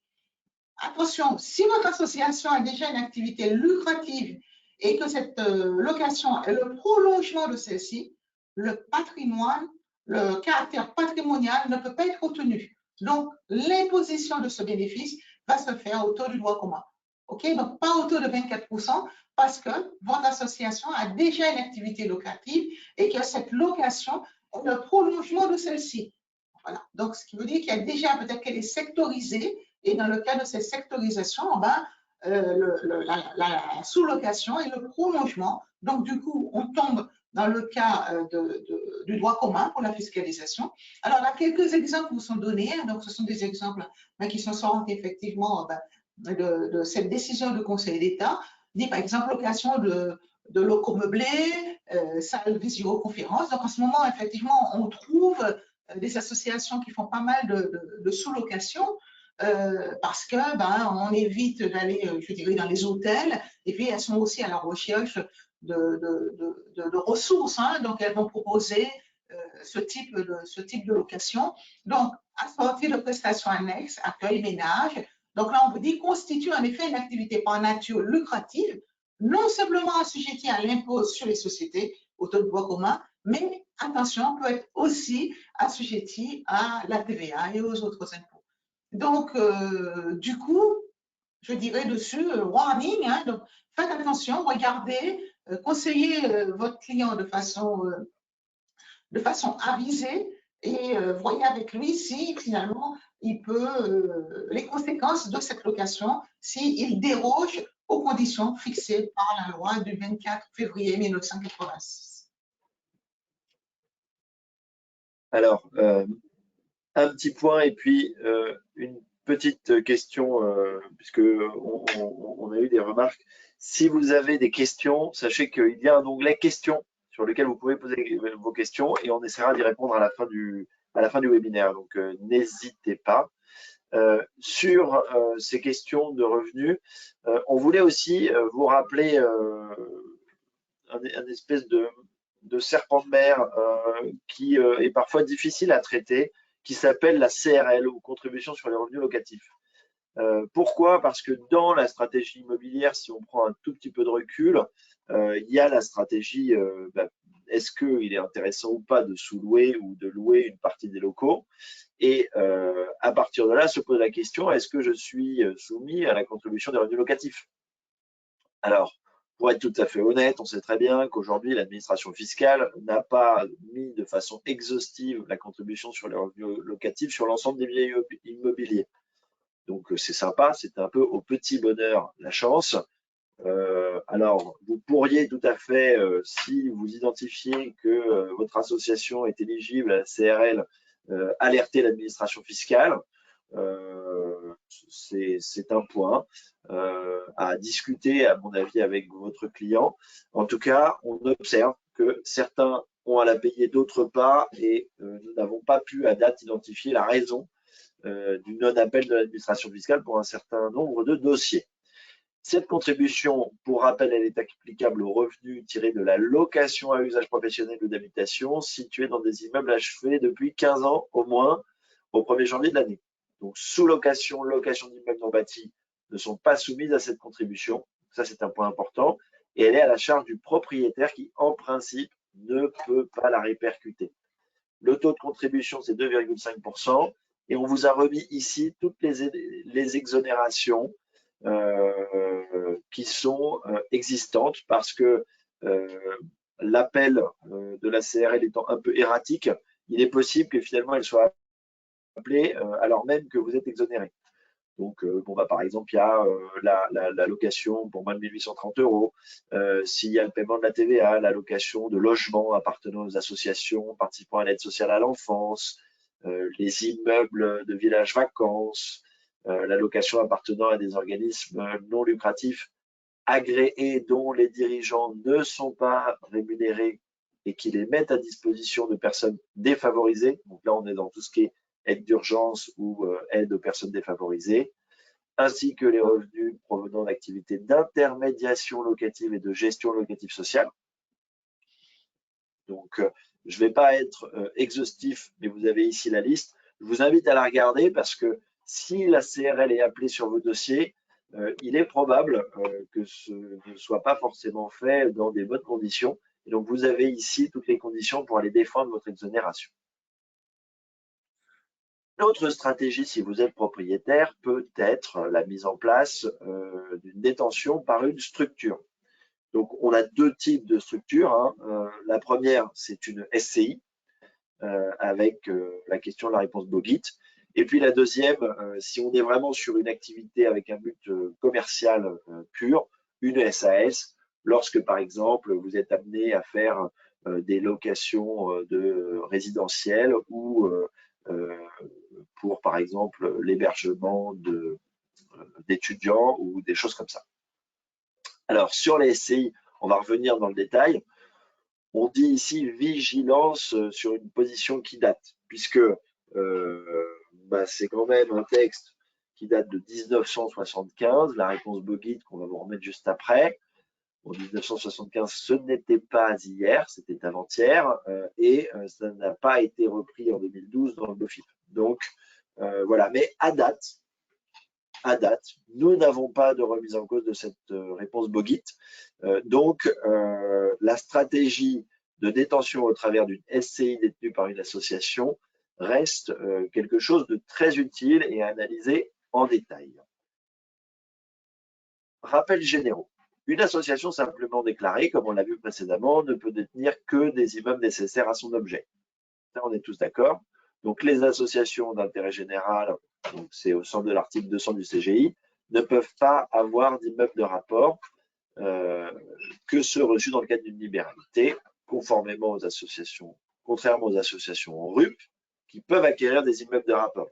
[SPEAKER 2] Attention, si votre association a déjà une activité lucrative et que cette location est le prolongement de celle-ci, le patrimoine, le caractère patrimonial ne peut pas être retenu. Donc, l'imposition de ce bénéfice va se faire au taux du droit commun. OK? Donc, pas au taux de 24%, parce que votre association a déjà une activité locative et que cette location est le prolongement de celle-ci. Voilà. Donc, ce qui veut dire qu'il y a déjà, peut-être qu'elle est sectorisée, et dans le cas de cette sectorisation, la sous-location est le prolongement. Donc, du coup, on tombe dans le cas du droit commun pour la fiscalisation. Alors, là, quelques exemples vous sont donnés. Donc, ce sont des exemples qui sont sortis effectivement de cette décision du Conseil d'État. Par exemple, location de locaux meublés, salles visioconférences. Donc, en ce moment, effectivement, on trouve des associations qui font pas mal de sous-location parce que on évite d'aller, je dirais, dans les hôtels, et puis elles sont aussi à la recherche de ressources, hein, donc elles vont proposer ce type de location. Donc, assorti de prestations annexes, accueil, ménage. Donc là, on vous dit constitue en effet une activité par nature lucrative, non simplement assujettie à l'impôt sur les sociétés, au taux de droit commun, mais attention, peut être aussi assujettie à la TVA et aux autres impôts. Donc, du coup, je dirais dessus, warning, hein, donc faites attention, regardez, conseillez votre client de façon avisée et voyez avec lui si finalement il peut, les conséquences de cette location, s'il déroge aux conditions fixées par la loi du 24 février 1986.
[SPEAKER 1] Alors, un petit point et puis une petite question, puisque on a eu des remarques. Si vous avez des questions, sachez qu'il y a un onglet questions sur lequel vous pouvez poser vos questions et on essaiera d'y répondre à la fin du webinaire. Donc, n'hésitez pas. Sur ces questions de revenus, on voulait aussi vous rappeler un espèce de serpent de mer qui est parfois difficile à traiter, qui s'appelle la CRL, ou contribution sur les revenus locatifs. Pourquoi? Parce que dans la stratégie immobilière, si on prend un tout petit peu de recul, il y a la stratégie, est-ce qu'il est intéressant ou pas de sous-louer ou de louer une partie des locaux? Et à partir de là, se pose la question, est-ce que je suis soumis à la contribution des revenus locatifs? Alors, pour être tout à fait honnête, on sait très bien qu'aujourd'hui, l'administration fiscale n'a pas mis de façon exhaustive la contribution sur les revenus locatifs sur l'ensemble des biens immobiliers. Donc, c'est sympa, c'est un peu au petit bonheur la chance. Alors, vous pourriez tout à fait, si vous identifiez que votre association est éligible à la CRL, alerter l'administration fiscale. C'est un point à discuter, à mon avis, avec votre client. En tout cas, on observe que certains ont à la payer, d'autres pas, et nous n'avons pas pu à date identifier la raison du non-appel de l'administration fiscale pour un certain nombre de dossiers. Cette contribution, pour rappel, elle est applicable aux revenus tirés de la location à usage professionnel ou d'habitation situés dans des immeubles achevés depuis 15 ans au moins au 1er janvier de l'année. Donc, sous-location, location d'immeubles non bâtis ne sont pas soumises à cette contribution. Ça, c'est un point important. Et elle est à la charge du propriétaire qui, en principe, ne peut pas la répercuter. Le taux de contribution, c'est 2,5%. Et on vous a remis ici toutes les exonérations qui sont existantes parce que l'appel de la CRL étant un peu erratique, il est possible que finalement elle soit appelée alors même que vous êtes exonéré. Donc, par exemple, il y a la location pour moins de 1 830 €. S'il y a le paiement de la TVA, la location de logements appartenant aux associations participant à l'aide sociale à l'enfance, les immeubles de villages vacances, la location appartenant à des organismes non lucratifs agréés dont les dirigeants ne sont pas rémunérés et qui les mettent à disposition de personnes défavorisées. Donc là, on est dans tout ce qui est aide d'urgence ou aide aux personnes défavorisées, ainsi que les revenus provenant d'activités d'intermédiation locative et de gestion locative sociale. Donc, je ne vais pas être exhaustif, mais vous avez ici la liste. Je vous invite à la regarder parce que si la CRL est appelée sur vos dossiers, il est probable que ce ne soit pas forcément fait dans des bonnes conditions. Et donc, vous avez ici toutes les conditions pour aller défendre votre exonération. L'autre stratégie, si vous êtes propriétaire, peut être la mise en place d'une détention par une structure. Donc, on a deux types de structures. La première, c'est une SCI avec la question de la réponse Bogit. Et puis la deuxième, si on est vraiment sur une activité avec un but commercial pur, une SAS, lorsque par exemple vous êtes amené à faire des locations de résidentiel ou pour par exemple l'hébergement d'étudiants ou des choses comme ça. Alors sur les SCI, on va revenir dans le détail. On dit ici vigilance sur une position qui date, puisque c'est quand même un texte qui date de 1975, la réponse Bogit qu'on va vous remettre juste après. En 1975, ce n'était pas hier, c'était avant-hier, et ça n'a pas été repris en 2012 dans le BOFIP. Donc voilà, mais à date, nous n'avons pas de remise en cause de cette réponse Bogit. Donc, la stratégie de détention au travers d'une SCI détenue par une association reste quelque chose de très utile et à analyser en détail. Rappels généraux. Une association simplement déclarée, comme on l'a vu précédemment, ne peut détenir que des immeubles nécessaires à son objet. Ça, on est tous d'accord. Donc, les associations d'intérêt général, c'est au sens de l'article 200 du CGI, ne peuvent pas avoir d'immeubles de rapport que ceux reçus dans le cadre d'une libéralité, conformément aux associations, contrairement aux associations en RUP, qui peuvent acquérir des immeubles de rapport.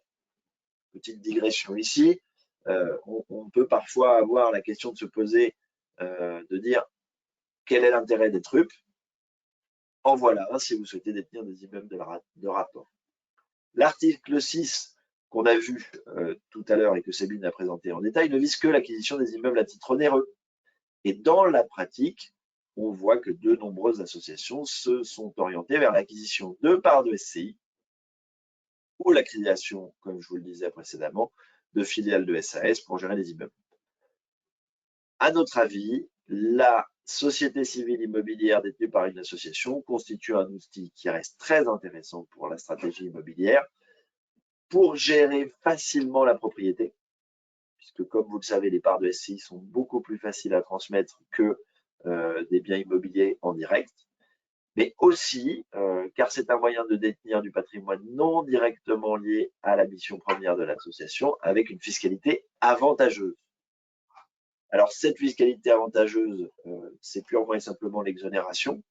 [SPEAKER 1] Petite digression ici, on peut parfois avoir la question de se poser, de dire quel est l'intérêt d'être RUP. En voilà un si vous souhaitez détenir des immeubles de rapport. L'article 6 qu'on a vu tout à l'heure et que Sabine a présenté en détail ne vise que l'acquisition des immeubles à titre onéreux. Et dans la pratique, on voit que de nombreuses associations se sont orientées vers l'acquisition de parts de SCI ou la création, comme je vous le disais précédemment, de filiales de SAS pour gérer les immeubles. À notre avis, la société civile immobilière détenue par une association constitue un outil qui reste très intéressant pour la stratégie immobilière pour gérer facilement la propriété, puisque comme vous le savez, les parts de SCI sont beaucoup plus faciles à transmettre que des biens immobiliers en direct, mais aussi car c'est un moyen de détenir du patrimoine non directement lié à la mission première de l'association avec une fiscalité avantageuse. Alors, cette fiscalité avantageuse, c'est purement et simplement l'exonération.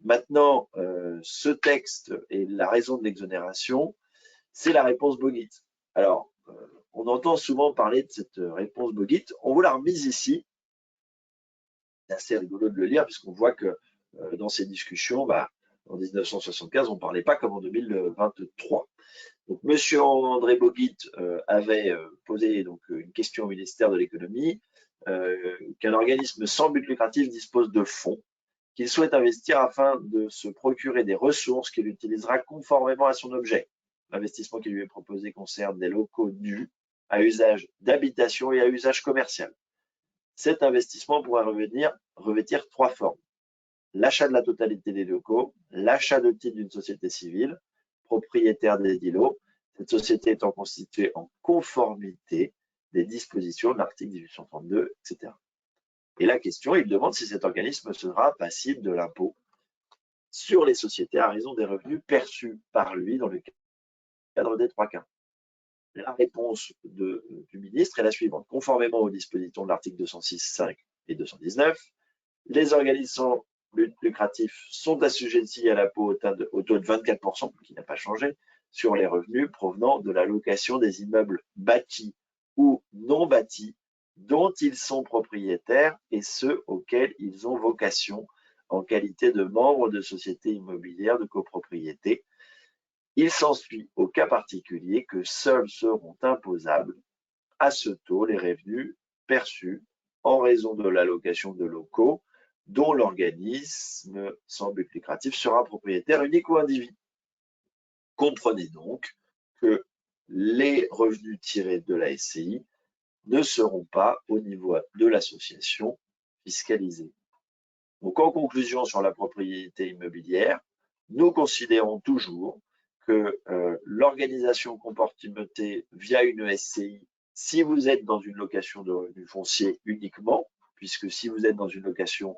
[SPEAKER 1] Maintenant, ce texte et la raison de l'exonération, c'est la réponse Boguit. Alors, on entend souvent parler de cette réponse Boguit. On vous l'a remise ici. C'est assez rigolo de le lire puisqu'on voit que dans ces discussions, en 1975, on ne parlait pas comme en 2023. Donc, Monsieur André Boguit avait posé donc, une question au ministère de l'économie, qu'un organisme sans but lucratif dispose de fonds qu'il souhaite investir afin de se procurer des ressources qu'il utilisera conformément à son objet. L'investissement qui lui est proposé concerne des locaux nus à usage d'habitation et à usage commercial. Cet investissement pourrait revêtir trois formes. L'achat de la totalité des locaux, l'achat de titres d'une société civile, propriétaire des îlots, cette société étant constituée en conformité des dispositions de l'article 1832, etc. Et la question, il demande si cet organisme sera passible de l'impôt sur les sociétés à raison des revenus perçus par lui dans le cadre des trois cas. La réponse du ministre est la suivante. Conformément aux dispositions de l'article 206.5 et 219, les organismes sans but lucratif sont assujettis à l'impôt au taux de 24%, qui n'a pas changé, sur les revenus provenant de la location des immeubles bâtis ou non bâtis dont ils sont propriétaires et ceux auxquels ils ont vocation en qualité de membres de sociétés immobilières de copropriété. Il s'ensuit au cas particulier que seuls seront imposables à ce taux les revenus perçus en raison de la location de locaux dont l'organisme sans but lucratif sera propriétaire unique ou individu. Comprenez donc que les revenus tirés de la SCI ne seront pas au niveau de l'association fiscalisés. Donc, en conclusion sur la propriété immobilière, nous considérons toujours que l'organisation comportementée via une SCI, si vous êtes dans une location de revenus fonciers uniquement, puisque si vous êtes dans une location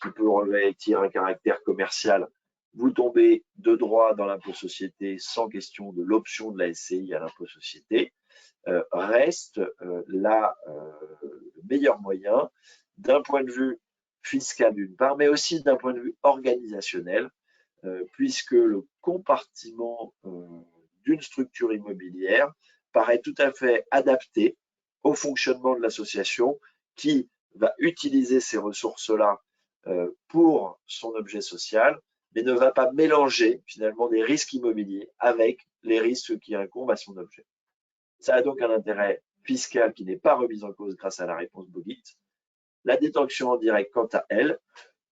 [SPEAKER 1] qui peut revêtir un caractère commercial, vous tombez de droit dans l'impôt société sans question de l'option de la SCI à l'impôt société, reste le meilleur moyen d'un point de vue fiscal d'une part, mais aussi d'un point de vue organisationnel, puisque le compartiment d'une structure immobilière paraît tout à fait adapté au fonctionnement de l'association qui va utiliser ces ressources-là pour son objet social, mais ne va pas mélanger finalement des risques immobiliers avec les risques qui incombent à son objet. Ça a donc un intérêt fiscal qui n'est pas remis en cause grâce à la réponse Boguit. La détention en direct, quant à elle,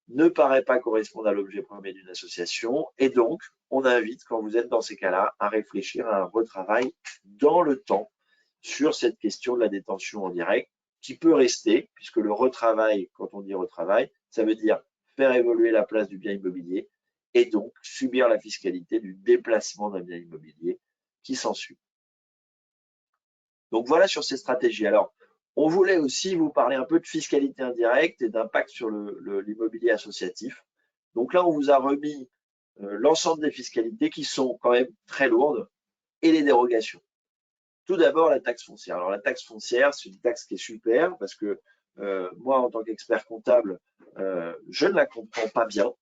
[SPEAKER 1] ne paraît pas correspondre à l'objet premier d'une association et donc on invite, quand vous êtes dans ces cas-là, à réfléchir à un retravail dans le temps sur cette question de la détention en direct qui peut rester, puisque le retravail, quand on dit retravail, ça veut dire faire évoluer la place du bien immobilier et donc subir la fiscalité du déplacement d'un bien immobilier qui s'ensuit. Donc voilà sur ces stratégies. Alors, on voulait aussi vous parler un peu de fiscalité indirecte et d'impact sur l'immobilier associatif. Donc là, on vous a remis l'ensemble des fiscalités qui sont quand même très lourdes et les dérogations. Tout d'abord, la taxe foncière. Alors la taxe foncière, c'est une taxe qui est super parce que moi, en tant qu'expert comptable, je ne la comprends pas bien.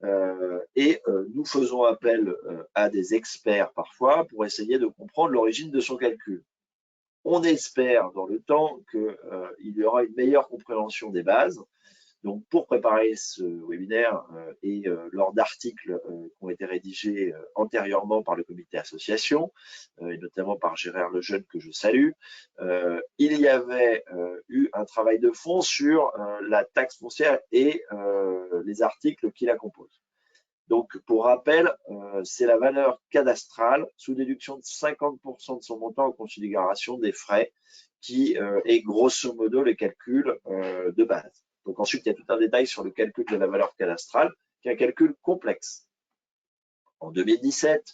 [SPEAKER 1] Nous faisons appel à des experts parfois pour essayer de comprendre l'origine de son calcul. On espère dans le temps qu'il y aura une meilleure compréhension des bases Donc, pour préparer ce webinaire et lors d'articles qui ont été rédigés antérieurement par le comité association, et notamment par Gérard Lejeune, que je salue, il y avait eu un travail de fond sur la taxe foncière et les articles qui la composent. Donc, pour rappel, c'est la valeur cadastrale sous déduction de 50% de son montant en considération des frais qui est grosso modo le calcul de base. Donc ensuite, il y a tout un détail sur le calcul de la valeur cadastrale, qui est un calcul complexe. En 2017,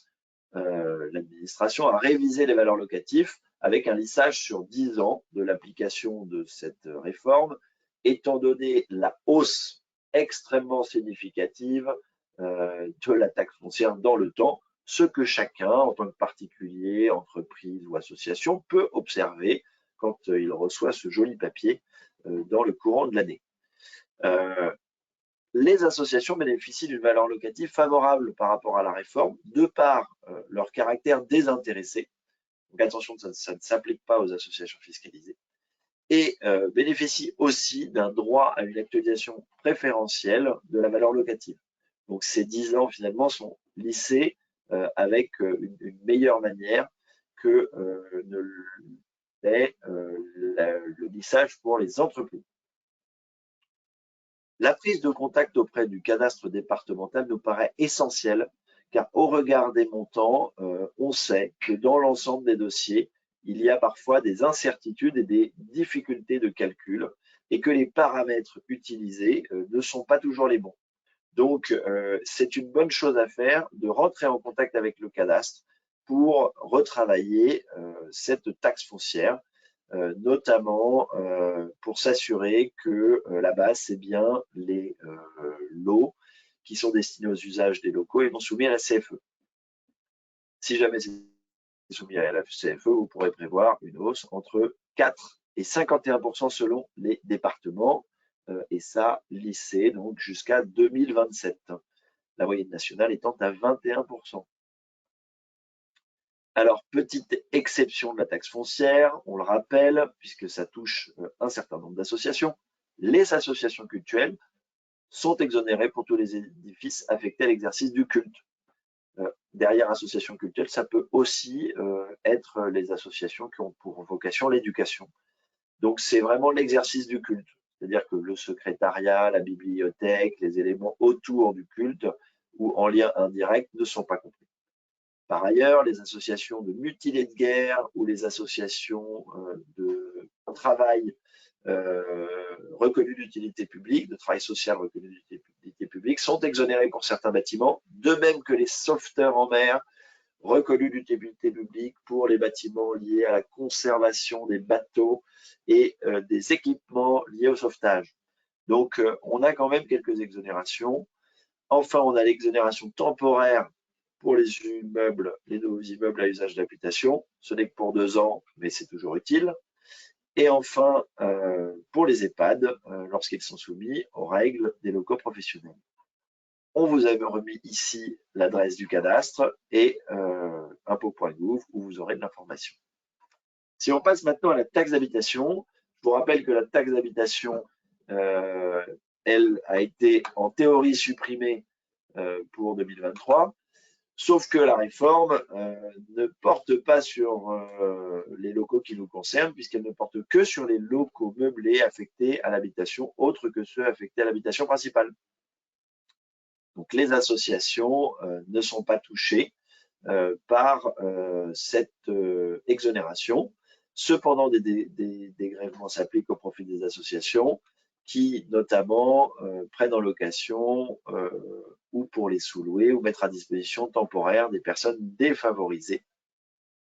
[SPEAKER 1] l'administration a révisé les valeurs locatives avec un lissage sur 10 ans de l'application de cette réforme, étant donné la hausse extrêmement significative de la taxe foncière dans le temps, ce que chacun, en tant que particulier, entreprise ou association, peut observer quand il reçoit ce joli papier dans le courant de l'année. Les associations bénéficient d'une valeur locative favorable par rapport à la réforme, de par leur caractère désintéressé. Donc attention, ça ne s'applique pas aux associations fiscalisées. Et bénéficient aussi d'un droit à une actualisation préférentielle de la valeur locative. Donc ces 10 ans finalement sont lissés avec une meilleure manière que ne l'est le lissage pour les entreprises. La prise de contact auprès du cadastre départemental nous paraît essentielle, car au regard des montants, on sait que dans l'ensemble des dossiers, il y a parfois des incertitudes et des difficultés de calcul, et que les paramètres utilisés ne sont pas toujours les bons. Donc, c'est une bonne chose à faire de rentrer en contact avec le cadastre pour retravailler cette taxe foncière, notamment pour s'assurer que la base, c'est bien les lots qui sont destinés aux usages des locaux et non soumis à la CFE. Si jamais c'est soumis à la CFE, vous pourrez prévoir une hausse entre 4 et 51% selon les départements, et ça lissé donc jusqu'à 2027. La moyenne nationale étant à 21%. Alors, petite exception de la taxe foncière, on le rappelle, puisque ça touche un certain nombre d'associations, les associations cultuelles sont exonérées pour tous les édifices affectés à l'exercice du culte. Derrière association culturelle, ça peut aussi être les associations qui ont pour vocation l'éducation. Donc, c'est vraiment l'exercice du culte, c'est-à-dire que le secrétariat, la bibliothèque, les éléments autour du culte ou en lien indirect ne sont pas compris. Par ailleurs, les associations de mutilés de guerre ou les associations de travail reconnues d'utilité publique, de travail social reconnu d'utilité publique, sont exonérées pour certains bâtiments, de même que les sauveteurs en mer reconnus d'utilité publique pour les bâtiments liés à la conservation des bateaux et des équipements liés au sauvetage. Donc, on a quand même quelques exonérations. Enfin, on a l'exonération temporaire pour les immeubles, les nouveaux immeubles à usage d'habitation. Ce n'est que pour 2 ans, mais c'est toujours utile. Et enfin, pour les EHPAD, lorsqu'ils sont soumis aux règles des locaux professionnels. On vous a remis ici l'adresse du cadastre et impôts.gouv où vous aurez de l'information. Si on passe maintenant à la taxe d'habitation, je vous rappelle que la taxe d'habitation, elle a été en théorie supprimée pour 2023. Sauf que la réforme ne porte pas sur les locaux qui nous concernent, puisqu'elle ne porte que sur les locaux meublés affectés à l'habitation, autres que ceux affectés à l'habitation principale. Donc les associations ne sont pas touchées par cette exonération. Cependant, des dégrèvements s'appliquent au profit des associations qui, notamment, prennent en location ou pour les sous-louer ou mettre à disposition temporaire des personnes défavorisées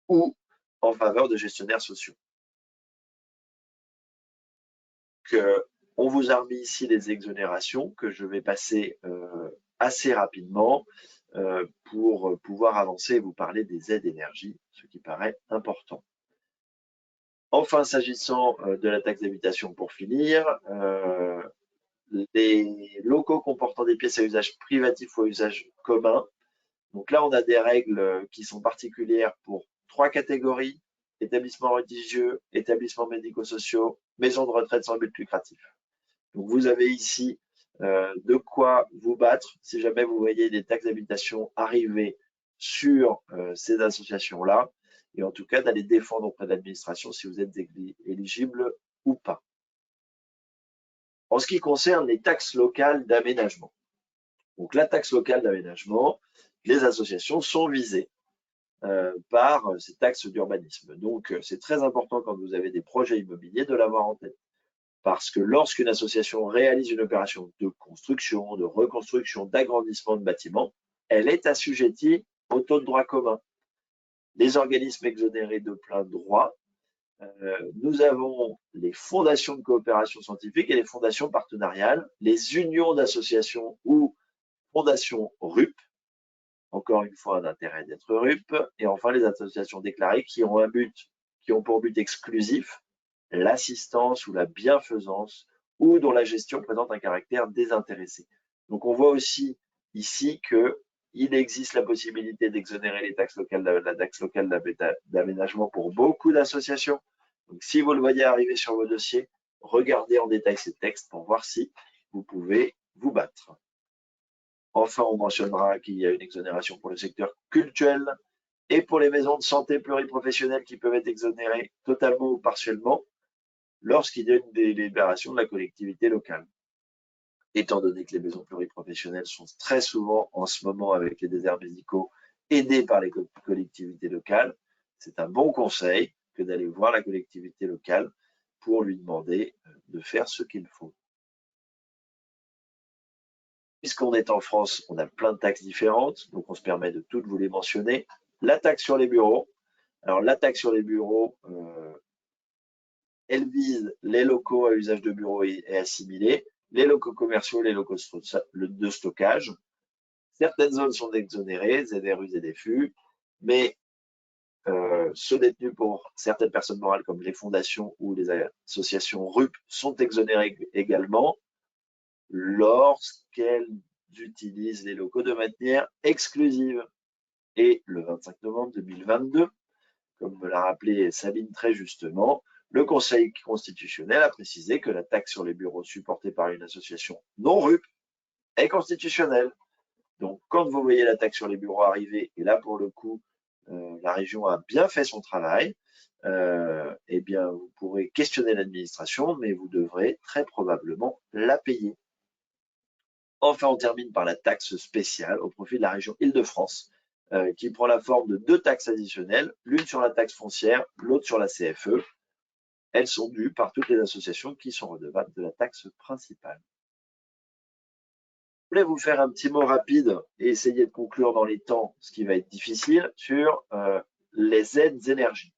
[SPEAKER 1] ou en faveur de gestionnaires sociaux. On vous a remis ici les exonérations que je vais passer assez rapidement pour pouvoir avancer et vous parler des aides énergie, ce qui paraît important. Enfin, s'agissant de la taxe d'habitation pour finir, les locaux comportant des pièces à usage privatif ou à usage commun. Donc là, on a des règles qui sont particulières pour 3 catégories: établissements religieux, établissements médico-sociaux, maisons de retraite sans but lucratif. Donc, vous avez ici de quoi vous battre si jamais vous voyez des taxes d'habitation arriver sur ces associations-là, et en tout cas d'aller défendre auprès de l'administration si vous êtes éligible ou pas. En ce qui concerne les taxes locales d'aménagement, donc la taxe locale d'aménagement, les associations sont visées par ces taxes d'urbanisme. Donc, c'est très important quand vous avez des projets immobiliers de l'avoir en tête. Parce que lorsqu'une association réalise une opération de construction, de reconstruction, d'agrandissement de bâtiments, elle est assujettie au taux de droit commun. Les organismes exonérés de plein droit, nous avons les fondations de coopération scientifique et les fondations partenariales, les unions d'associations ou fondations RUP, encore une fois un intérêt d'être RUP, et enfin les associations déclarées qui ont pour but exclusif l'assistance ou la bienfaisance ou dont la gestion présente un caractère désintéressé. Donc on voit aussi ici qu'il existe la possibilité d'exonérer les taxes locales, la taxe locale d'aménagement pour beaucoup d'associations. Donc si vous le voyez arriver sur vos dossiers, regardez en détail ces textes pour voir si vous pouvez vous battre. Enfin, on mentionnera qu'il y a une exonération pour le secteur cultuel et pour les maisons de santé pluriprofessionnelles qui peuvent être exonérées totalement ou partiellement lorsqu'il y a une délibération de la collectivité locale. Étant donné que les maisons pluriprofessionnelles sont très souvent, en ce moment, avec les déserts médicaux, aidées par les collectivités locales, c'est un bon conseil que d'aller voir la collectivité locale pour lui demander de faire ce qu'il faut. Puisqu'on est en France, on a plein de taxes différentes, donc on se permet de toutes vous les mentionner. La taxe sur les bureaux. Alors, la taxe sur les bureaux, elle vise les locaux à usage de bureau et assimilés, les locaux commerciaux, les locaux de stockage. Certaines zones sont exonérées, ZRU, ZFU, mais ceux détenus pour certaines personnes morales comme les fondations ou les associations RUP sont exonérés également lorsqu'elles utilisent les locaux de manière exclusive. Et le 25 novembre 2022, comme me l'a rappelé Sabine très justement, le Conseil constitutionnel a précisé que la taxe sur les bureaux supportés par une association non RUP est constitutionnelle. Donc, quand vous voyez la taxe sur les bureaux arriver, et là, pour le coup, la région a bien fait son travail, eh bien, vous pourrez questionner l'administration, mais vous devrez très probablement la payer. Enfin, on termine par la taxe spéciale au profit de la région Île-de-France, qui prend la forme de 2 taxes additionnelles, l'une sur la taxe foncière, l'autre sur la CFE. Elles sont dues par toutes les associations qui sont redevables de la taxe principale. Je voulais vous faire un petit mot rapide et essayer de conclure dans les temps, ce qui va être difficile, sur les aides énergie.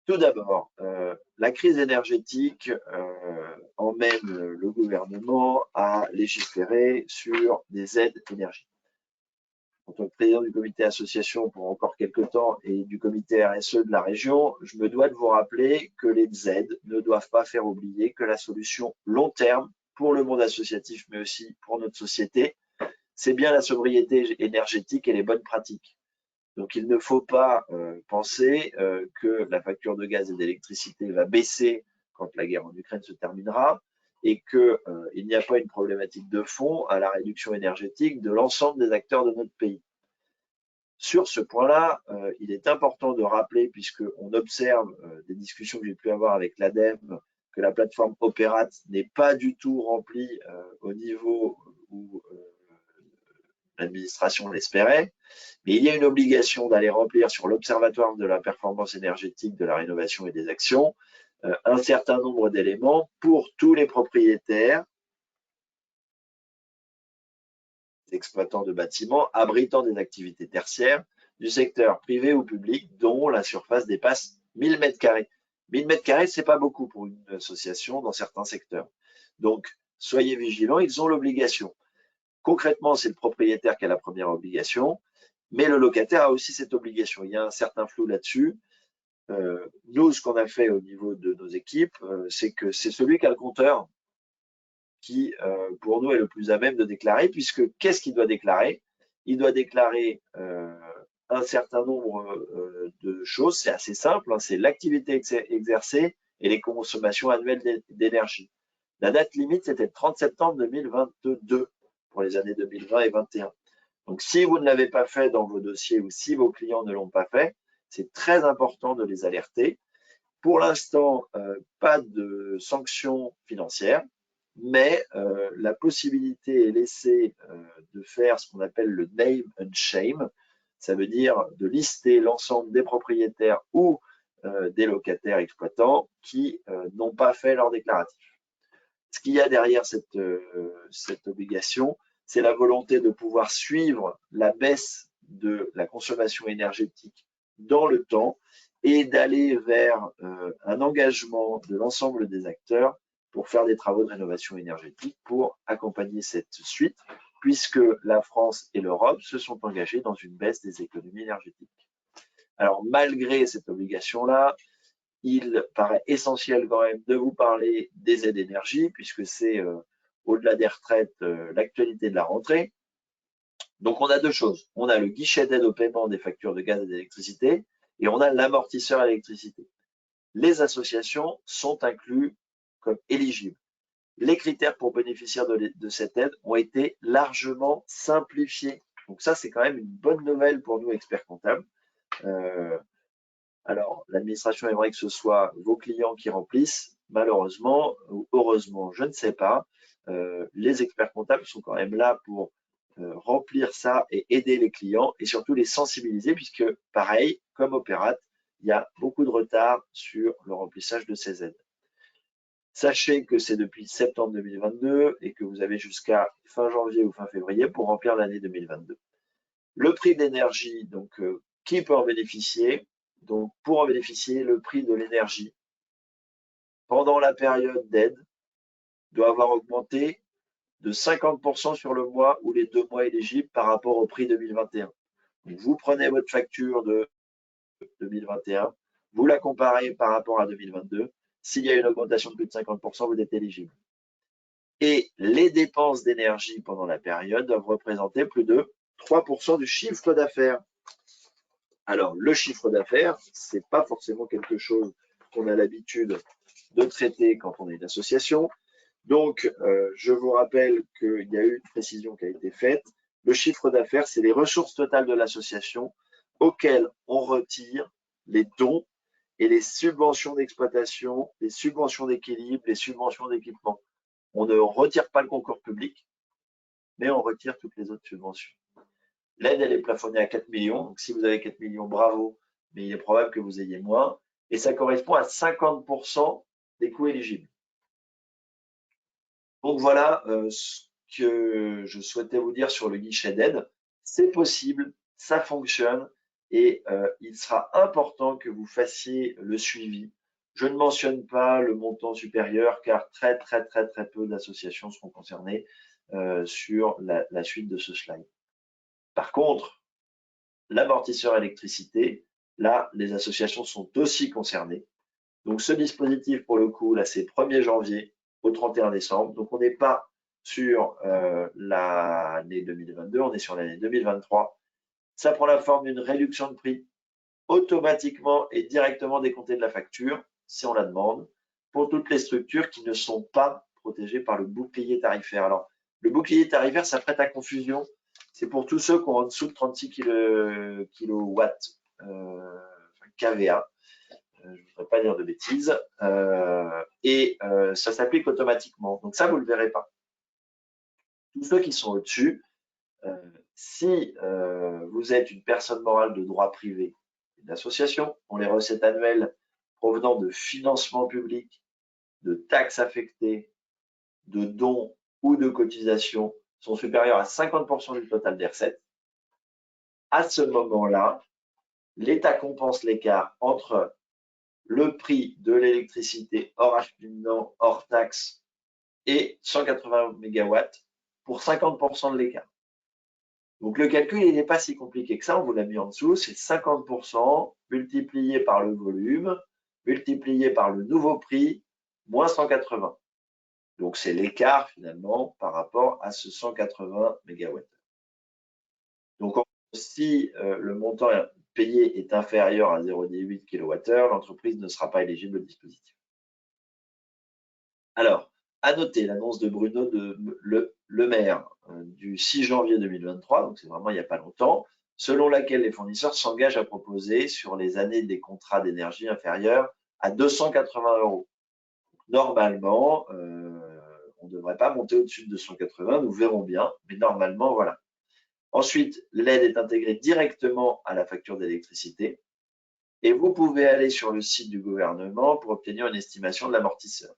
[SPEAKER 1] Tout d'abord, la crise énergétique emmène le gouvernement à légiférer sur des aides énergie. En tant que président du comité association pour encore quelques temps et du comité RSE de la région, je me dois de vous rappeler que les aides ne doivent pas faire oublier que la solution long terme pour le monde associatif, mais aussi pour notre société, c'est bien la sobriété énergétique et les bonnes pratiques. Donc, il ne faut pas penser que la facture de gaz et d'électricité va baisser quand la guerre en Ukraine se terminera et qu'il n'y a pas une problématique de fond à la réduction énergétique de l'ensemble des acteurs de notre pays. Sur ce point-là, il est important de rappeler, puisqu'on observe des discussions que j'ai pu avoir avec l'ADEME, que la plateforme Opérate n'est pas du tout remplie au niveau où l'administration l'espérait, mais il y a une obligation d'aller remplir sur l'Observatoire de la performance énergétique, de la rénovation et des actions un certain nombre d'éléments pour tous les propriétaires, exploitants de bâtiments abritant des activités tertiaires du secteur privé ou public dont la surface dépasse 1000 m². 1000 m², c'est pas beaucoup pour une association dans certains secteurs. Donc, soyez vigilants, ils ont l'obligation. Concrètement, c'est le propriétaire qui a la première obligation, mais le locataire a aussi cette obligation. Il y a un certain flou là-dessus. Nous, ce qu'on a fait au niveau de nos équipes, c'est que c'est celui qui a le compteur qui, pour nous, est le plus à même de déclarer, puisque qu'est-ce qu'il doit déclarer? Il doit déclarer un certain nombre de choses. C'est assez simple, hein, c'est l'activité exercée et les consommations annuelles d'énergie. La date limite, c'était le 30 septembre 2022 pour les années 2020 et 2021. Donc, si vous ne l'avez pas fait dans vos dossiers ou si vos clients ne l'ont pas fait, c'est très important de les alerter. Pour l'instant, pas de sanctions financières, mais la possibilité est laissée de faire ce qu'on appelle le name and shame. Ça veut dire de lister l'ensemble des propriétaires ou des locataires exploitants qui n'ont pas fait leur déclaratif. Ce qu'il y a derrière cette obligation, c'est la volonté de pouvoir suivre la baisse de la consommation énergétique dans le temps et d'aller vers un engagement de l'ensemble des acteurs pour faire des travaux de rénovation énergétique pour accompagner cette suite, puisque la France et l'Europe se sont engagés dans une baisse des économies énergétiques. Alors, malgré cette obligation-là, il paraît essentiel quand même de vous parler des aides énergie, puisque c'est, au-delà des retraites, l'actualité de la rentrée. Donc, on a deux choses. On a le guichet d'aide au paiement des factures de gaz et d'électricité, et on a l'amortisseur électricité. Les associations sont inclus comme éligibles. Les critères pour bénéficier de cette aide ont été largement simplifiés. Donc ça, c'est quand même une bonne nouvelle pour nous, experts comptables. Alors, l'administration aimerait que ce soit vos clients qui remplissent. Malheureusement, ou heureusement, je ne sais pas, les experts comptables sont quand même là pour remplir ça et aider les clients et surtout les sensibiliser puisque, pareil, comme Opérate, il y a beaucoup de retard sur le remplissage de ces aides. Sachez que c'est depuis septembre 2022 et que vous avez jusqu'à fin janvier ou fin février pour remplir l'année 2022. Le prix de l'énergie, donc qui peut en bénéficier? Donc pour en bénéficier, le prix de l'énergie pendant la période d'aide doit avoir augmenté de 50% sur le mois ou les 2 mois éligibles par rapport au prix 2021. Donc vous prenez votre facture de 2021, vous la comparez par rapport à 2022. S'il y a une augmentation de plus de 50%, vous êtes éligible. Et les dépenses d'énergie pendant la période doivent représenter plus de 3% du chiffre d'affaires. Alors, le chiffre d'affaires, ce n'est pas forcément quelque chose qu'on a l'habitude de traiter quand on est une association. Donc, je vous rappelle qu'il y a eu une précision qui a été faite. Le chiffre d'affaires, c'est les ressources totales de l'association auxquelles on retire les dons et les subventions d'exploitation, les subventions d'équilibre, les subventions d'équipement. On ne retire pas le concours public, mais on retire toutes les autres subventions. L'aide, elle est plafonnée à 4 millions. Donc, si vous avez 4 millions, bravo, mais il est probable que vous ayez moins. Et ça correspond à 50% des coûts éligibles. Donc, voilà ce que je souhaitais vous dire sur le guichet d'aide. C'est possible, ça fonctionne et il sera important que vous fassiez le suivi. Je ne mentionne pas le montant supérieur car très peu d'associations seront concernées sur la suite de ce slide. Par contre, l'amortisseur électricité, là, les associations sont aussi concernées. Donc, ce dispositif, pour le coup, là, c'est 1er janvier au 31 décembre. Donc, on n'est pas sur l'année 2022, on est sur l'année 2023. Ça prend la forme d'une réduction de prix automatiquement et directement décomptée de la facture, si on la demande, pour toutes les structures qui ne sont pas protégées par le bouclier tarifaire. Alors, le bouclier tarifaire, ça prête à confusion. C'est pour tous ceux qui ont en dessous de 36 kW kVA. Je ne voudrais pas dire de bêtises. Ça s'applique automatiquement. Donc ça, vous ne le verrez pas. Tous ceux qui sont au-dessus, si vous êtes une personne morale de droit privé, une association, dont les recettes annuelles provenant de financement public, de taxes affectées, de dons ou de cotisations sont supérieures à 50% du total des recettes, à ce moment-là, l'État compense l'écart entre le prix de l'électricité hors acheminement, hors taxe et 180 MW pour 50% de l'écart. Donc le calcul, il n'est pas si compliqué que ça, on vous l'a mis en dessous, c'est 50% multiplié par le volume, multiplié par le nouveau prix, moins 180. Donc c'est l'écart finalement par rapport à ce 180 MW. Donc si le montant payé est inférieur à 0,18 kWh, l'entreprise ne sera pas éligible au dispositif. Alors, À noter l'annonce de Bruno Le Maire du 6 janvier 2023, donc c'est vraiment il n'y a pas longtemps, selon laquelle les fournisseurs s'engagent à proposer sur les années des contrats d'énergie inférieurs à 280 €. Normalement, on ne devrait pas monter au-dessus de 280, nous verrons bien, mais normalement, voilà. Ensuite, l'aide est intégrée directement à la facture d'électricité et vous pouvez aller sur le site du gouvernement pour obtenir une estimation de l'amortisseur.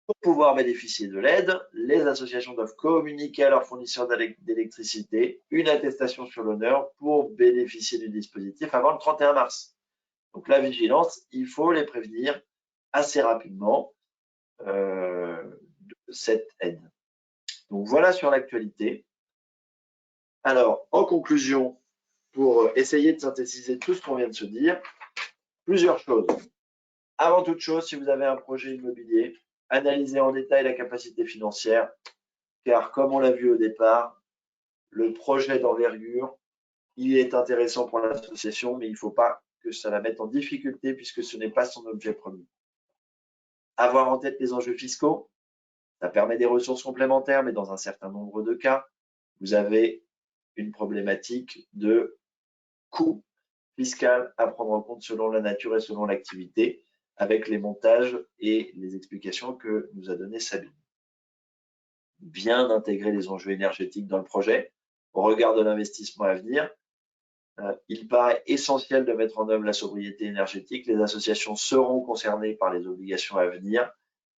[SPEAKER 1] Pour pouvoir bénéficier de l'aide, les associations doivent communiquer à leurs fournisseurs d'électricité une attestation sur l'honneur pour bénéficier du dispositif avant le 31 mars. Donc la vigilance, il faut les prévenir assez rapidement de cette aide. Donc voilà sur l'actualité. Alors, en conclusion, pour essayer de synthétiser tout ce qu'on vient de se dire, plusieurs choses. Avant toute chose, si vous avez un projet immobilier, analysez en détail la capacité financière, car comme on l'a vu au départ, le projet d'envergure, il est intéressant pour l'association, mais il ne faut pas que ça la mette en difficulté puisque ce n'est pas son objet premier. Avoir en tête les enjeux fiscaux, ça permet des ressources complémentaires, mais dans un certain nombre de cas, vous avez une problématique de coût fiscal à prendre en compte selon la nature et selon l'activité, avec les montages et les explications que nous a donné Sabine. Bien intégrer les enjeux énergétiques dans le projet. Au regard de l'investissement à venir, il paraît essentiel de mettre en œuvre la sobriété énergétique. Les associations seront concernées par les obligations à venir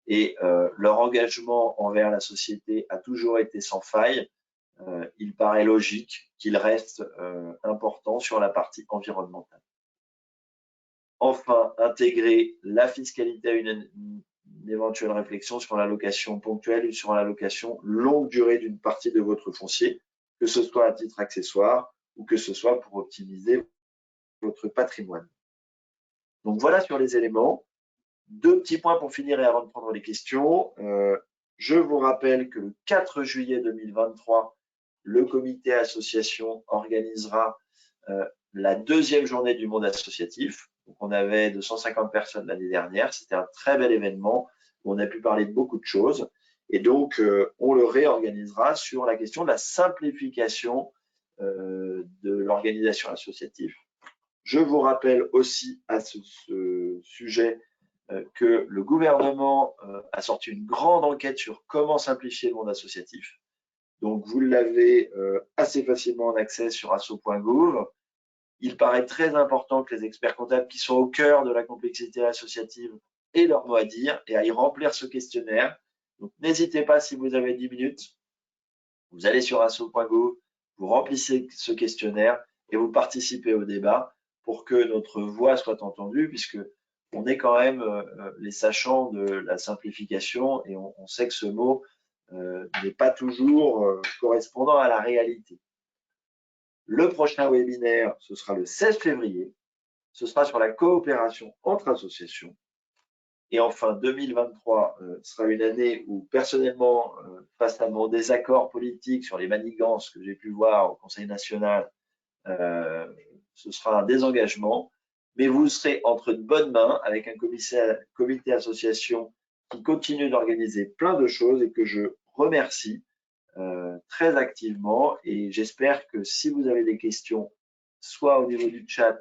[SPEAKER 1] et leur engagement envers la société a toujours été sans faille. Il paraît logique qu'il reste important sur la partie environnementale. Enfin, intégrer la fiscalité à une éventuelle réflexion sur l'allocation ponctuelle ou sur l'allocation longue durée d'une partie de votre foncier, que ce soit à titre accessoire ou que ce soit pour optimiser votre patrimoine. Donc voilà sur les éléments. Deux petits points pour finir et avant de prendre les questions. Je vous rappelle que le 4 juillet 2023, le comité association organisera la deuxième journée du monde associatif. Donc, on avait 250 personnes l'année dernière. C'était un très bel événement où on a pu parler de beaucoup de choses. Et donc, on le réorganisera sur la question de la simplification de l'organisation associative. Je vous rappelle aussi à ce sujet que le gouvernement a sorti une grande enquête sur comment simplifier le monde associatif. Donc, vous l'avez assez facilement en accès sur asso.gouv. Il paraît très important que les experts comptables qui sont au cœur de la complexité associative aient leur mot à dire et à y remplir ce questionnaire. Donc, n'hésitez pas si vous avez 10 minutes. Vous allez sur asso.gouv, vous remplissez ce questionnaire et vous participez au débat pour que notre voix soit entendue, puisque on est quand même les sachants de la simplification et on sait que ce mot n'est pas toujours correspondant à la réalité. Le prochain webinaire, ce sera le 16 février. Ce sera sur la coopération entre associations. Et enfin, 2023 sera une année où, personnellement, face à mon désaccord politique sur les manigances que j'ai pu voir au Conseil national, ce sera un désengagement. Mais vous serez entre de bonnes mains avec un comité association qui continue d'organiser plein de choses et que je remercie très activement. Et j'espère que si vous avez des questions, soit au niveau du chat,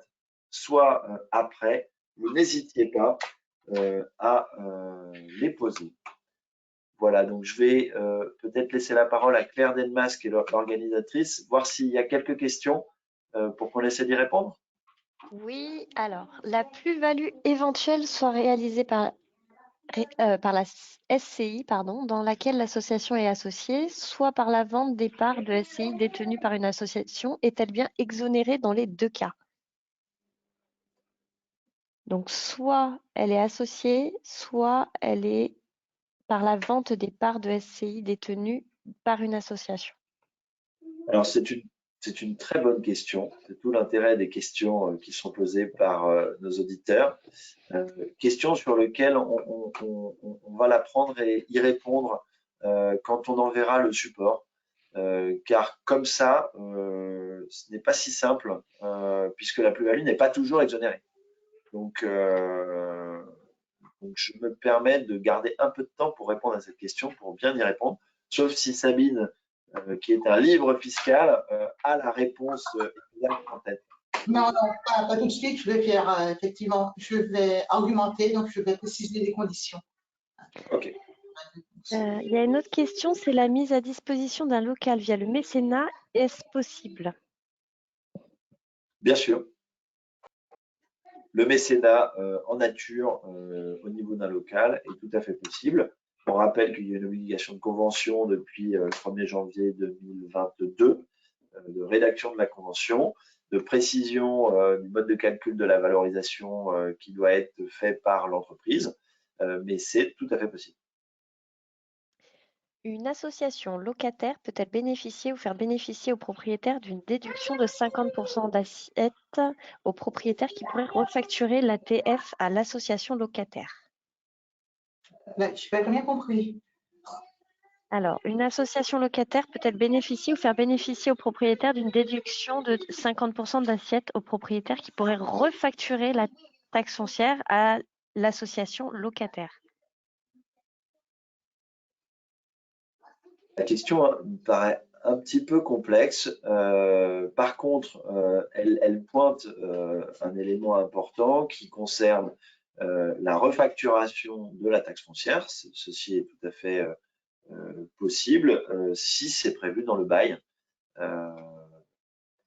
[SPEAKER 1] soit après, vous n'hésitiez pas à les poser. Voilà, donc je vais peut-être laisser la parole à Claire Delmas, qui est l'organisatrice, voir s'il y a quelques questions pour qu'on essaie d'y répondre.
[SPEAKER 3] Oui, alors, la plus-value éventuelle soit réalisée par la SCI, dans laquelle l'association est associée, soit par la vente des parts de SCI détenues par une association, est-elle bien exonérée dans les deux cas? Donc, soit elle est associée, soit elle est par la vente des parts de SCI détenues par une association.
[SPEAKER 1] Alors, c'est une très bonne question. C'est tout l'intérêt des questions qui sont posées par nos auditeurs. Question sur laquelle on va la prendre et y répondre quand on enverra le support. Car comme ça, ce n'est pas si simple puisque la plus-value n'est pas toujours exonérée. Donc, Donc, je me permets de garder un peu de temps pour répondre à cette question, pour bien y répondre, sauf si Sabine, qui est un livre fiscal, a la réponse exacte en tête.
[SPEAKER 2] Non, pas tout de suite. Je vais faire, effectivement, je vais argumenter, donc je vais préciser les conditions.
[SPEAKER 1] OK.
[SPEAKER 3] Il y a une autre question, c'est la mise à disposition d'un local via le mécénat. Est-ce possible?
[SPEAKER 1] Bien sûr. Le mécénat en nature au niveau d'un local est tout à fait possible. On rappelle qu'il y a une obligation de convention depuis le 1er janvier 2022, de rédaction de la convention, de précision du mode de calcul de la valorisation qui doit être fait par l'entreprise, mais c'est tout à fait possible.
[SPEAKER 3] Une association locataire peut-elle bénéficier ou faire bénéficier aux propriétaires d'une déduction de 50% d'assiette aux propriétaires qui pourraient refacturer la TF à l'association locataire?
[SPEAKER 2] Je n'ai pas bien compris.
[SPEAKER 3] Alors, une association locataire peut-elle bénéficier ou faire bénéficier aux propriétaires d'une déduction de 50% d'assiette aux propriétaires qui pourraient refacturer la taxe foncière à l'association locataire?
[SPEAKER 1] La question me paraît un petit peu complexe. Par contre, elle pointe un élément important qui concerne la refacturation de la taxe foncière. Ceci est tout à fait possible si c'est prévu dans le bail.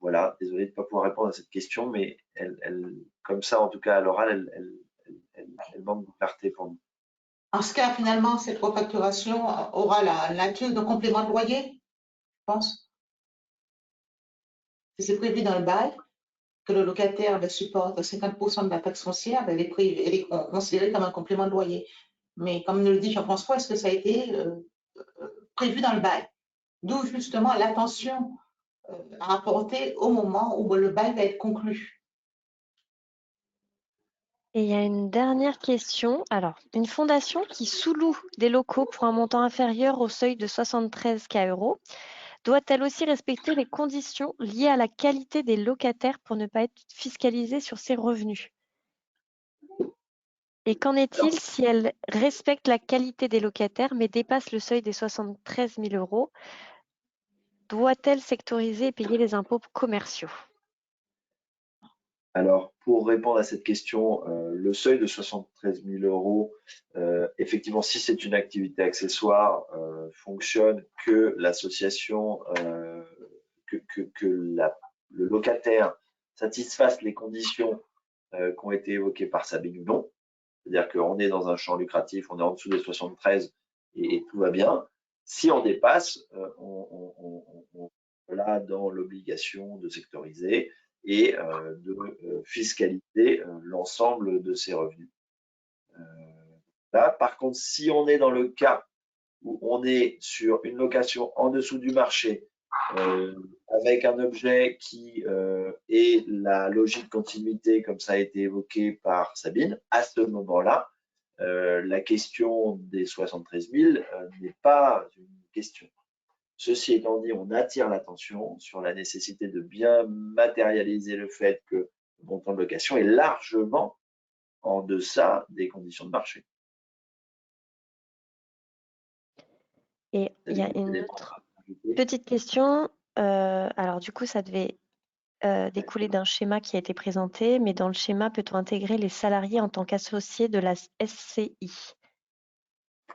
[SPEAKER 1] Voilà, désolé de ne pas pouvoir répondre à cette question, mais comme ça, en tout cas à l'oral, elle manque de clarté pour nous.
[SPEAKER 2] En ce cas, finalement, cette refacturation aura la nature de complément de loyer, je pense. Si c'est prévu dans le bail, que le locataire supporte 50% de la taxe foncière, elle est considérée comme un complément de loyer. Mais comme nous le dit Jean-François, est-ce que ça a été prévu dans le bail? D'où justement l'attention à apporter au moment où le bail va être conclu.
[SPEAKER 3] Et il y a une dernière question. Alors, une fondation qui sous-loue des locaux pour un montant inférieur au seuil de 73 000 € doit-elle aussi respecter les conditions liées à la qualité des locataires pour ne pas être fiscalisée sur ses revenus? Et qu'en est-il si elle respecte la qualité des locataires mais dépasse le seuil des 73 000 €? Doit-elle sectoriser et payer les impôts commerciaux?
[SPEAKER 1] Alors, pour répondre à cette question, le seuil de 73 000 €, effectivement, si c'est une activité accessoire, fonctionne que l'association, que le locataire satisfasse les conditions qui ont été évoquées par Sabine ou non. C'est-à-dire qu'on est dans un champ lucratif, on est en dessous des 73 et tout va bien. Si on dépasse, on est là dans l'obligation de sectoriser et de fiscaliser l'ensemble de ses revenus. Là, par contre, si on est dans le cas où on est sur une location en dessous du marché, avec un objet qui est la logique continuité, comme ça a été évoqué par Sabine, à ce moment-là, la question des 73 000 n'est pas une question. Ceci étant dit, on attire l'attention sur la nécessité de bien matérialiser le fait que le montant de location est largement en deçà des conditions de marché.
[SPEAKER 3] Et il y a une autre petite question. Alors du coup, ça devait découler d'un schéma qui a été présenté, mais dans le schéma, peut-on intégrer les salariés en tant qu'associés de la SCI?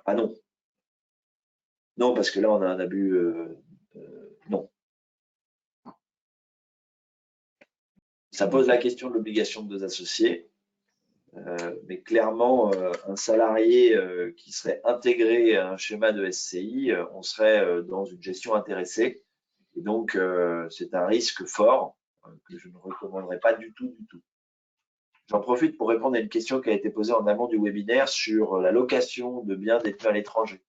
[SPEAKER 1] Ah non. Non, parce que là, on a un abus. Non. Ça pose la question de l'obligation de 2 associés. Mais clairement, un salarié qui serait intégré à un schéma de SCI, on serait dans une gestion intéressée. Et donc, c'est un risque fort que je ne recommanderais pas du tout, du tout. J'en profite pour répondre à une question qui a été posée en amont du webinaire sur la location de biens détenus à l'étranger.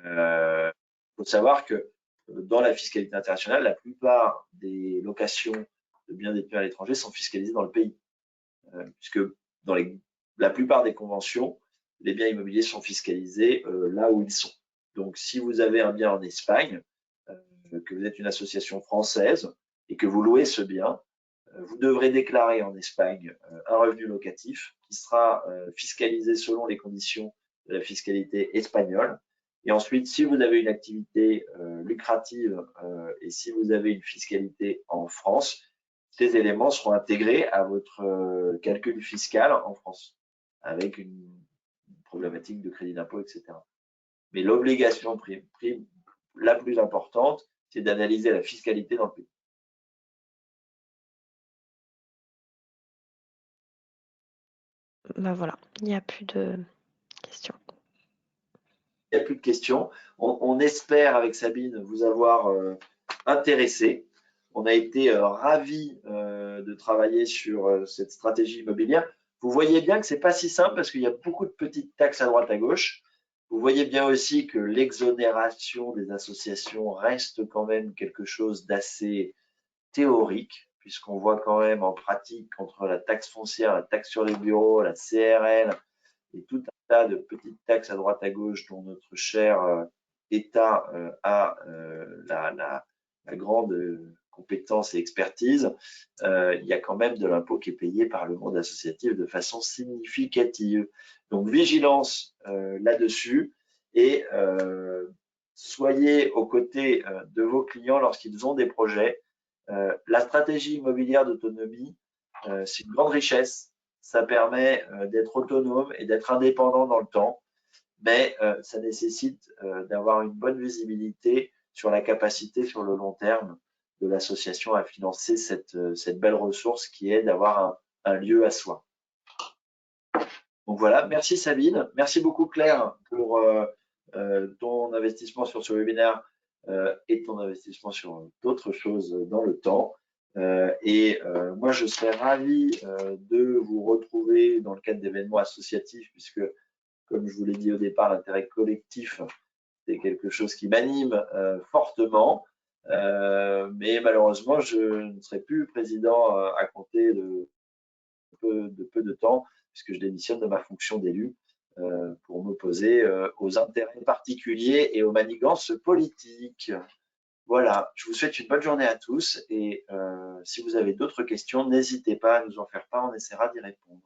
[SPEAKER 1] Il faut savoir que dans la fiscalité internationale, la plupart des locations de biens détenus à l'étranger sont fiscalisées dans le pays, puisque dans la plupart des conventions, les biens immobiliers sont fiscalisés là où ils sont. Donc, si vous avez un bien en Espagne, que vous êtes une association française et que vous louez ce bien, vous devrez déclarer en Espagne un revenu locatif qui sera fiscalisé selon les conditions de la fiscalité espagnole. Et ensuite, si vous avez une activité lucrative et si vous avez une fiscalité en France, ces éléments seront intégrés à votre calcul fiscal en France, avec une problématique de crédit d'impôt, etc. Mais l'obligation la plus importante, c'est d'analyser la fiscalité dans le pays.
[SPEAKER 3] Ben voilà, il n'y a plus de questions.
[SPEAKER 1] Il n'y a plus de questions. On espère avec Sabine vous avoir intéressé. On a été ravis de travailler sur cette stratégie immobilière. Vous voyez bien que ce n'est pas si simple parce qu'il y a beaucoup de petites taxes à droite à gauche. Vous voyez bien aussi que l'exonération des associations reste quand même quelque chose d'assez théorique, puisqu'on voit quand même en pratique entre la taxe foncière, la taxe sur les bureaux, la CRL et tout un tas de petites taxes à droite à gauche dont notre cher État a la grande compétence et expertise, il y a quand même de l'impôt qui est payé par le monde associatif de façon significative. Donc vigilance là-dessus et soyez aux côtés de vos clients lorsqu'ils ont des projets. La stratégie immobilière d'autonomie, c'est une grande richesse. Ça permet d'être autonome et d'être indépendant dans le temps, mais ça nécessite d'avoir une bonne visibilité sur la capacité sur le long terme de l'association à financer cette belle ressource qui est d'avoir un lieu à soi. Donc voilà, merci Sabine, merci beaucoup Claire pour ton investissement sur ce webinaire et ton investissement sur d'autres choses dans le temps. Moi, je serais ravi de vous retrouver dans le cadre d'événements associatifs, puisque, comme je vous l'ai dit au départ, l'intérêt collectif, c'est quelque chose qui m'anime fortement. Mais malheureusement, je ne serai plus président à compter de peu de temps, puisque je démissionne de ma fonction d'élu pour m'opposer aux intérêts particuliers et aux manigances politiques. Voilà, je vous souhaite une bonne journée à tous et si vous avez d'autres questions, n'hésitez pas à nous en faire part, on essaiera d'y répondre.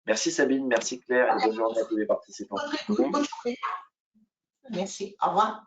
[SPEAKER 1] Merci Sabine, merci Claire et bonne journée à tous les participants.
[SPEAKER 2] Merci, au revoir.